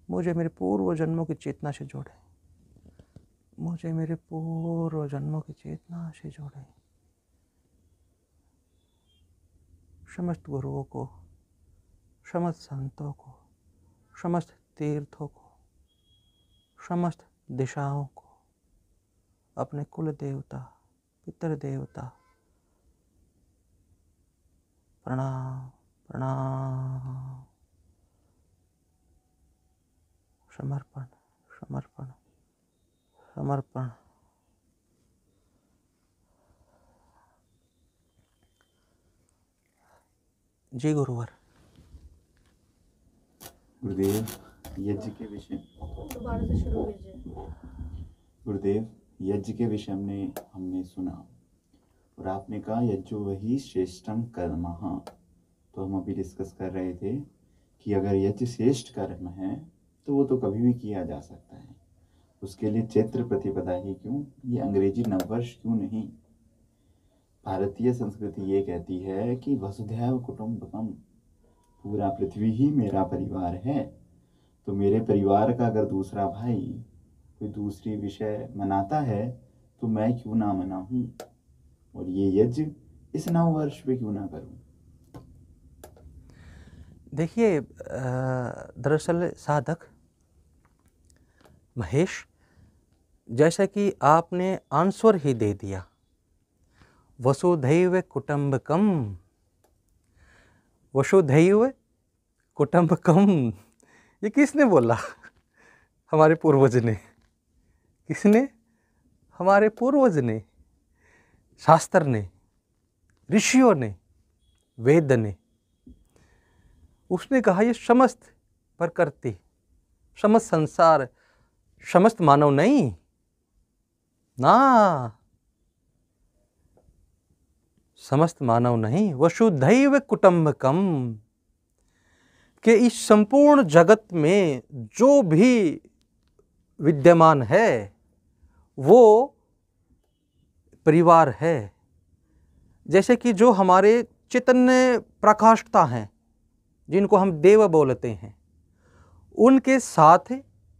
[SPEAKER 1] मुझे मेरे पूर्व जन्मों की चेतना से जोड़े, मुझे मेरे पूर्व जन्मों की चेतना से जोड़े। समस्त गुरुओं को, समस्त संतों को, समस्त तीर्थों को, समस्त दिशाओं को, अपने कुल देवता, पितर देवता, प्रणाम प्रणाम, समर्पण समर्पण समर्पण। जी गुरुवर।
[SPEAKER 2] गुरुदेव, यज्ञ के विषय
[SPEAKER 3] दोबारा से शुरू कीजिए।
[SPEAKER 2] गुरुदेव, यज्ञ के विषय में हमने सुना और आपने कहा यज्ञो वही श्रेष्ठम कर्मः। तो हम अभी डिस्कस कर रहे थे कि अगर यज्ञ श्रेष्ठ कर्म है तो वो तो कभी भी किया जा सकता है, उसके लिए चैत्र प्रतिपदा ही क्यों, ये अंग्रेजी नववर्ष क्यों नहीं। भारतीय संस्कृति ये कहती है कि वसुधैव कुटुंबकम, पूरा पृथ्वी ही मेरा परिवार है। तो मेरे परिवार का अगर दूसरा भाई कोई दूसरी विषय मनाता है तो मैं क्यों ना मनाऊं, और ये यज्ञ इस नववर्ष पे क्यों ना करूं।
[SPEAKER 1] देखिए, दरअसल साधक महेश, जैसा कि आपने आंसर ही दे दिया, वसुधैव कुटुंबकम, वसुधैव कुटुंबकम, ये किसने बोला? हमारे पूर्वज ने। किसने? हमारे पूर्वज ने, शास्त्र ने, ऋषियों ने, वेद ने। उसने कहा ये समस्त प्रकृति, समस्त संसार, समस्त मानव नहीं ना, समस्त मानव नहीं, वसुधैव कुटुंबकम, कि इस संपूर्ण जगत में जो भी विद्यमान है वो परिवार है। जैसे कि जो हमारे चैतन्य प्रकाष्ठता हैं, जिनको हम देव बोलते हैं, उनके साथ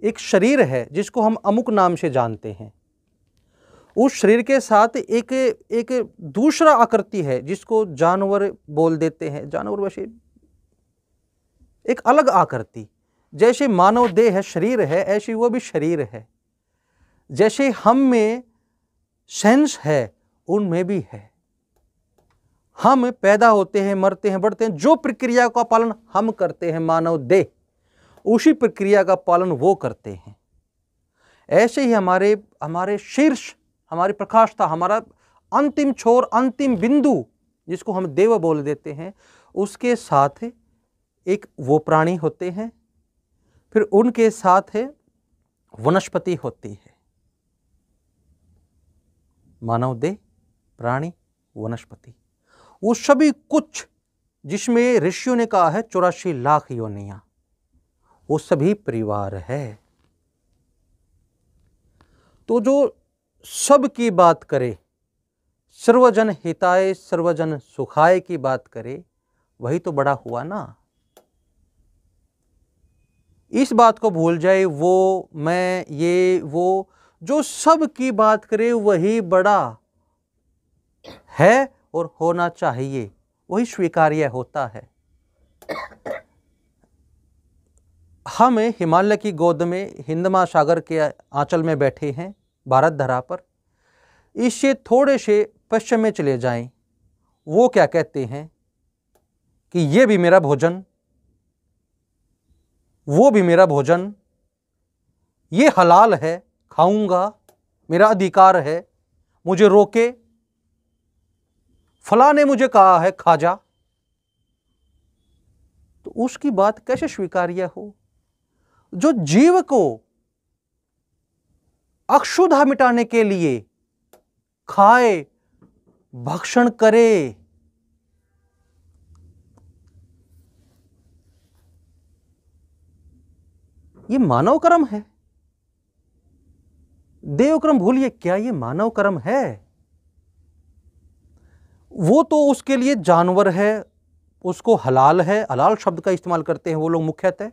[SPEAKER 1] एक शरीर है जिसको हम अमुक नाम से जानते हैं। उस शरीर के साथ एक दूसरा आकृति है जिसको जानवर बोल देते हैं। जानवर वैसे एक अलग आकृति, जैसे मानव देह है, शरीर है, ऐसे वो भी शरीर है। जैसे हम में सेंस है, उनमें भी है। हम पैदा होते हैं, मरते हैं, बढ़ते हैं, जो प्रक्रिया का पालन हम करते हैं मानव देह, उसी प्रक्रिया का पालन वो करते हैं। ऐसे ही हमारे शीर्ष, हमारी प्रकाष्ठता, हमारा अंतिम छोर, अंतिम बिंदु जिसको हम देव बोल देते हैं, उसके साथ एक वो प्राणी होते हैं, फिर उनके साथ वनस्पति होती है। मानव देह, प्राणी, वनस्पति, वो सभी कुछ जिसमें ऋषियों ने कहा है 84 लाख योनियां, वो सभी परिवार है। तो जो सब की बात करे, सर्वजन हिताय सर्वजन सुखाय की बात करे, वही तो बड़ा हुआ ना। इस बात को भूल जाए वो, मैं, ये, वो, जो सब की बात करे वही बड़ा है और होना चाहिए, वही स्वीकार्य होता है। हम हिमालय की गोद में, हिंद महासागर के आंचल में बैठे हैं, भारत धरा पर। इससे थोड़े से पश्चिम में चले जाएं, वो क्या कहते हैं कि ये भी मेरा भोजन, वो भी मेरा भोजन, ये हलाल है, खाऊंगा, मेरा अधिकार है, मुझे रोके, फला ने मुझे कहा है खा जा। तो उसकी बात कैसे स्वीकार्य हो? जो जीव को अक्षुधा मिटाने के लिए खाए, भक्षण करे, ये मानव कर्म है। देव कर्म भूलिए, क्या ये मानव कर्म है? वो तो उसके लिए जानवर है, उसको हलाल है, हलाल शब्द का इस्तेमाल करते हैं वो लोग मुख्यतः।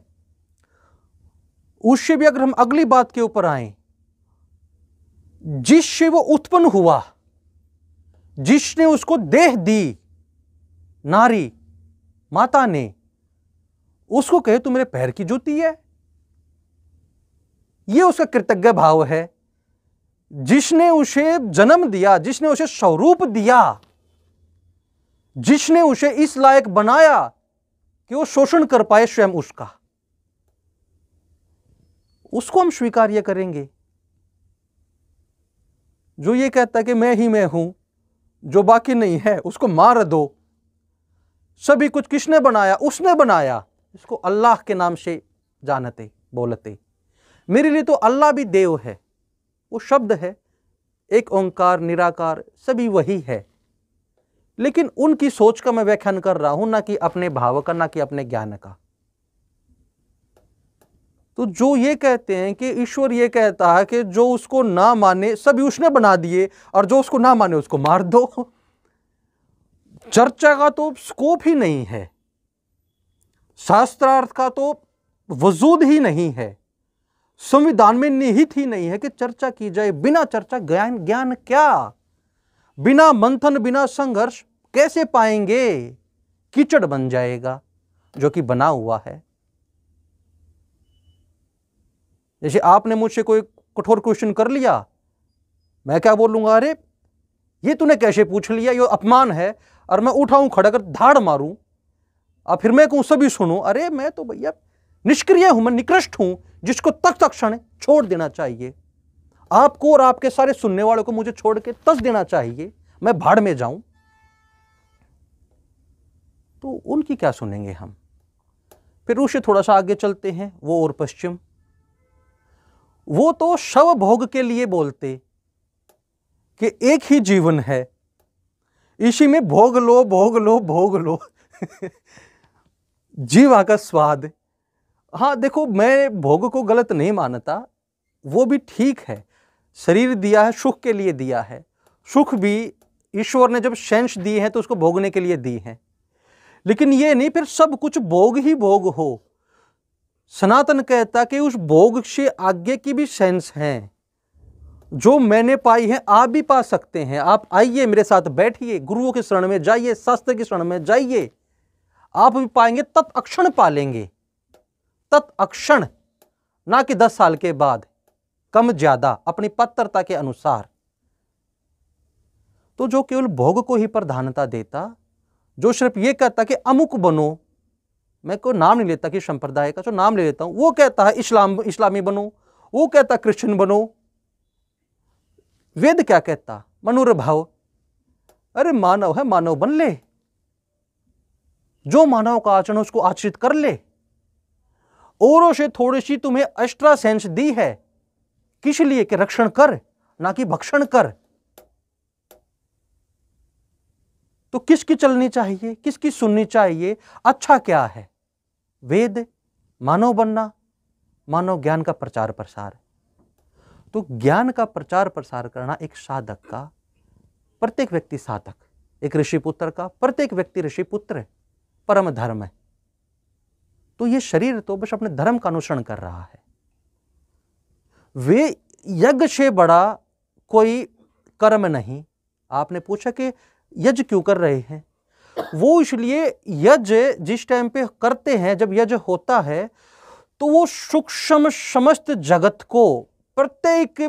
[SPEAKER 1] उससे भी अगर हम अगली बात के ऊपर आए, जिससे वो उत्पन्न हुआ, जिसने उसको देह दी, नारी माता ने, उसको कहे तू मेरे पैर की जूती है, ये उसका कृतज्ञ भाव है। जिसने उसे जन्म दिया, जिसने उसे स्वरूप दिया, जिसने उसे इस लायक बनाया कि वो शोषण कर पाए स्वयं उसको हम स्वीकार्य करेंगे। जो ये कहता है कि मैं ही मैं हूं, जो बाकी नहीं है उसको मार दो, सभी कुछ किसने बनाया? उसने बनाया। इसको अल्लाह के नाम से जानते बोलते। मेरे लिए तो अल्लाह भी देव है, वो शब्द है, एक ओंकार निराकार सभी वही है, लेकिन उनकी सोच का मैं व्याख्यान कर रहा हूं, ना कि अपने भाव का, ना कि अपने ज्ञान का। तो जो ये कहते हैं कि ईश्वर ये कहता है कि जो उसको ना माने सभी उसने बना दिए, और जो उसको ना माने उसको मार दो, चर्चा का तो स्कोप ही नहीं है, शास्त्रार्थ का तो वजूद ही नहीं है, संविधान में निहित ही नहीं है कि चर्चा की जाए। बिना चर्चा ज्ञान क्या? बिना मंथन, बिना संघर्ष कैसे पाएंगे? कीचड़ बन जाएगा जो कि बना हुआ है। जैसे आपने मुझसे कोई कठोर क्वेश्चन कर लिया, मैं क्या बोलूंगा? अरे ये तूने कैसे पूछ लिया, ये अपमान है, और मैं उठाऊं खड़ा कर धाड़ मारूं, और फिर मैं कहूं सभी सुनो। अरे मैं तो भैया निष्क्रिय हूं, मैं निकृष्ट हूं, जिसको तत्क्षण छोड़ देना चाहिए। आपको और आपके सारे सुनने वालों को मुझे छोड़ के तस देना चाहिए, मैं भाड़ में जाऊं। तो उनकी क्या सुनेंगे हम? फिर उससे थोड़ा सा आगे चलते हैं, वो और पश्चिम, वो तो शव भोग के लिए बोलते कि एक ही जीवन है, इसी में भोग लो भोग लो भोग लो जीवा का स्वाद। हाँ देखो, मैं भोग को गलत नहीं मानता, वो भी ठीक है। शरीर दिया है, सुख के लिए दिया है, सुख भी ईश्वर ने जब सेंस दिए हैं तो उसको भोगने के लिए दी है, लेकिन ये नहीं फिर सब कुछ भोग ही भोग हो। सनातन कहता कि उस भोग से आगे की भी सेंस है, जो मैंने पाई है आप भी पा सकते हैं। आप आइए मेरे साथ बैठिए, गुरुओं के शरण में जाइए, शास्त्र के शरण में जाइए, आप भी पाएंगे, तत्क्षण पालेंगे, तत्क्षण, ना कि 10 साल के बाद, कम ज्यादा अपनी पात्रता के अनुसार। तो जो केवल भोग को ही प्रधानता देता, जो सिर्फ ये कहता कि अमुक बनो, मैं कोई नाम नहीं लेता कि संप्रदाय का, जो नाम ले लेता हूं, वो कहता है इस्लामी बनो, वो कहता क्रिश्चियन बनो। वेद क्या कहता? मनुर्भाव। अरे मानव है, मानव बन ले, जो मानव का आचरण उसको आचरित कर ले। औरों से थोड़ी सी तुम्हें एक्स्ट्रा सेंस दी है, किस लिए? कि रक्षण कर, ना कि भक्षण कर। तो किसकी चलनी चाहिए, किसकी सुननी चाहिए? अच्छा क्या है? वेद, मानव बनना, मानव ज्ञान का प्रचार प्रसार। तो ज्ञान का प्रचार प्रसार करना एक साधक का, प्रत्येक व्यक्ति साधक, एक ऋषि पुत्र का, प्रत्येक व्यक्ति ऋषि पुत्र परम धर्म है। तो ये शरीर तो बस अपने धर्म का अनुसरण कर रहा है। वे यज्ञ से बड़ा कोई कर्म नहीं। आपने पूछा कि यज्ञ क्यों कर रहे हैं? वो इसलिए, यज्ञ जिस टाइम पे करते हैं, जब यज्ञ होता है तो वो सूक्ष्म समस्त जगत को, प्रत्येक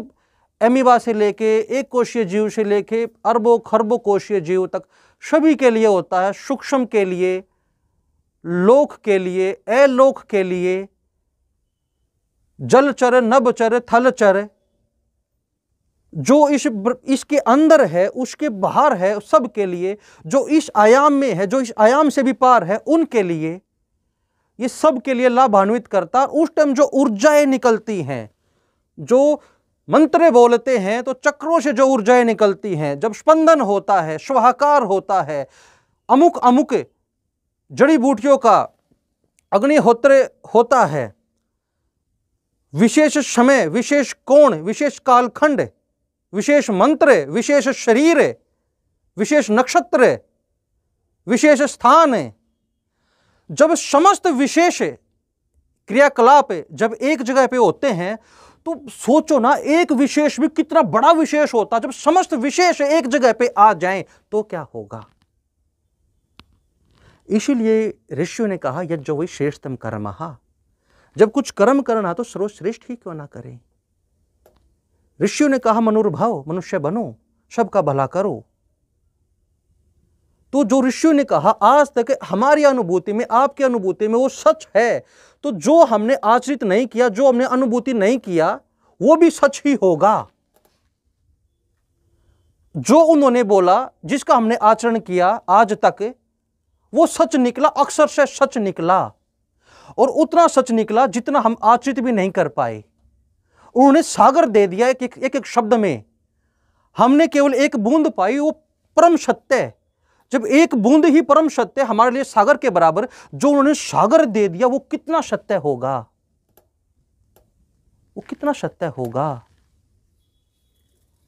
[SPEAKER 1] एमीबा से लेके, एक कोशीय जीव से लेके अरबों खरबों कोशीय जीव तक, सभी के लिए होता है। सूक्ष्म के लिए, लोक के लिए, अलोक के लिए, जलचर, नभचर, थलचर, जो इसके अंदर है, उसके बाहर है, सब के लिए, जो इस आयाम में है, जो इस आयाम से भी पार है, उनके लिए, ये सब के लिए लाभान्वित करता। उस टाइम जो ऊर्जाएं निकलती हैं, जो मंत्र बोलते हैं, तो चक्रों से जो ऊर्जाएं निकलती हैं, जब स्पंदन होता है, स्वाहाकार होता है, अमुक अमुक जड़ी बूटियों का अग्निहोत्र होता है, विशेष समय, विशेष कोण, विशेष कालखंड, विशेष मंत्र, विशेष शरीर, विशेष नक्षत्र, विशेष स्थान, जब समस्त विशेष क्रियाकलाप जब एक जगह पे होते हैं, तो सोचो ना, एक विशेष भी कितना बड़ा विशेष होता। जब समस्त विशेष एक जगह पे आ जाएं तो क्या होगा? इसीलिए ऋषियों ने कहा यज्ञो वै श्रेष्ठतम कर्मः। जब कुछ कर्म करना तो सर्वश्रेष्ठ ही क्यों ना करें। ऋषियों ने कहा मनुर्भव, मनुष्य बनो, सबका भला करो। तो जो ऋषियों ने कहा आज तक हमारी अनुभूति में, आपकी अनुभूति में वो सच है। तो जो हमने आचरित नहीं किया, जो हमने अनुभूति नहीं किया, वो भी सच ही होगा। जो उन्होंने बोला, जिसका हमने आचरण किया आज तक, वो सच निकला, अक्सर से सच निकला, और उतना सच निकला जितना हम आचरित भी नहीं कर पाए। उन्होंने सागर दे दिया एक एक शब्द में, हमने केवल एक बूंद पाई, वो परम सत्य। जब एक बूंद ही परम सत्य हमारे लिए सागर के बराबर, जो उन्होंने सागर दे दिया वो कितना सत्य होगा, वो कितना सत्य होगा।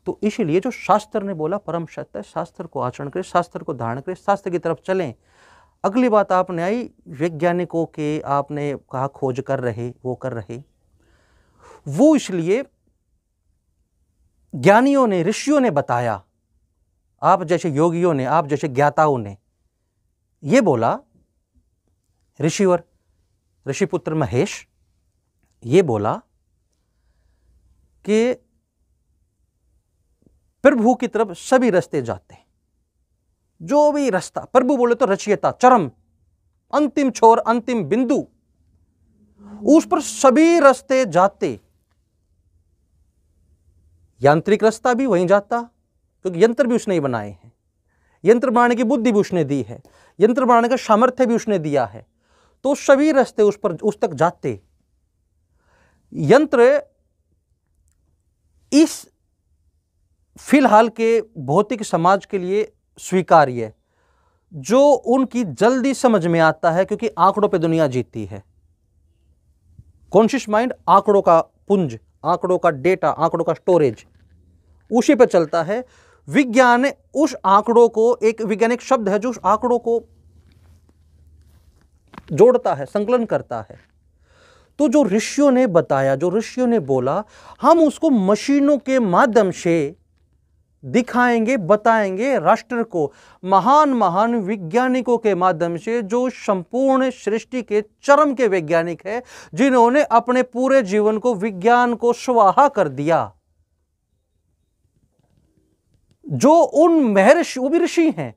[SPEAKER 1] तो इसलिए जो शास्त्र ने बोला परम सत्य, शास्त्र को आचरण करें, शास्त्र को धारण करें, शास्त्र की तरफ चलें। अगली बात आपने आई वैज्ञानिकों के, आपने कहा खोज कर रहे, वो कर रहे, वो इसलिए ज्ञानियों ने, ऋषियों ने बताया, आप जैसे योगियों ने, आप जैसे ज्ञाताओं ने ये बोला, ऋषिवर, ऋषिपुत्र महेश ये बोला कि प्रभु की तरफ सभी रास्ते जाते हैं। जो भी रास्ता, प्रभु बोले तो रचयिता, चरम, अंतिम छोर, अंतिम बिंदु, उस पर सभी रास्ते जाते। यांत्रिक रास्ता भी वहीं जाता, क्योंकि यंत्र भी उसने ही बनाए हैं, यंत्र बनाने की बुद्धि भी उसने दी है, यंत्र बनाने का सामर्थ्य भी उसने दिया है। तो सभी रास्ते उस तक जाते। यंत्र इस फिलहाल के भौतिक समाज के लिए स्वीकार्य, जो उनकी जल्दी समझ में आता है, क्योंकि आंकड़ों पे दुनिया जीती है। कॉन्शियस माइंड आंकड़ों का पुंज, आंकड़ों का डेटा, आंकड़ों का स्टोरेज, उसी पे चलता है। विज्ञान उस आंकड़ों को, एक वैज्ञानिक शब्द है जो उस आंकड़ों को जोड़ता है, संकलन करता है। तो जो ऋषियों ने बताया, जो ऋषियों ने बोला, हम उसको मशीनों के माध्यम से दिखाएंगे, बताएंगे राष्ट्र को, महान महान वैज्ञानिकों के माध्यम से, जो संपूर्ण सृष्टि के चरम के वैज्ञानिक है, जिन्होंने अपने पूरे जीवन को, विज्ञान को स्वाहा कर दिया। जो उन महर्षि, वो भी ऋषि हैं,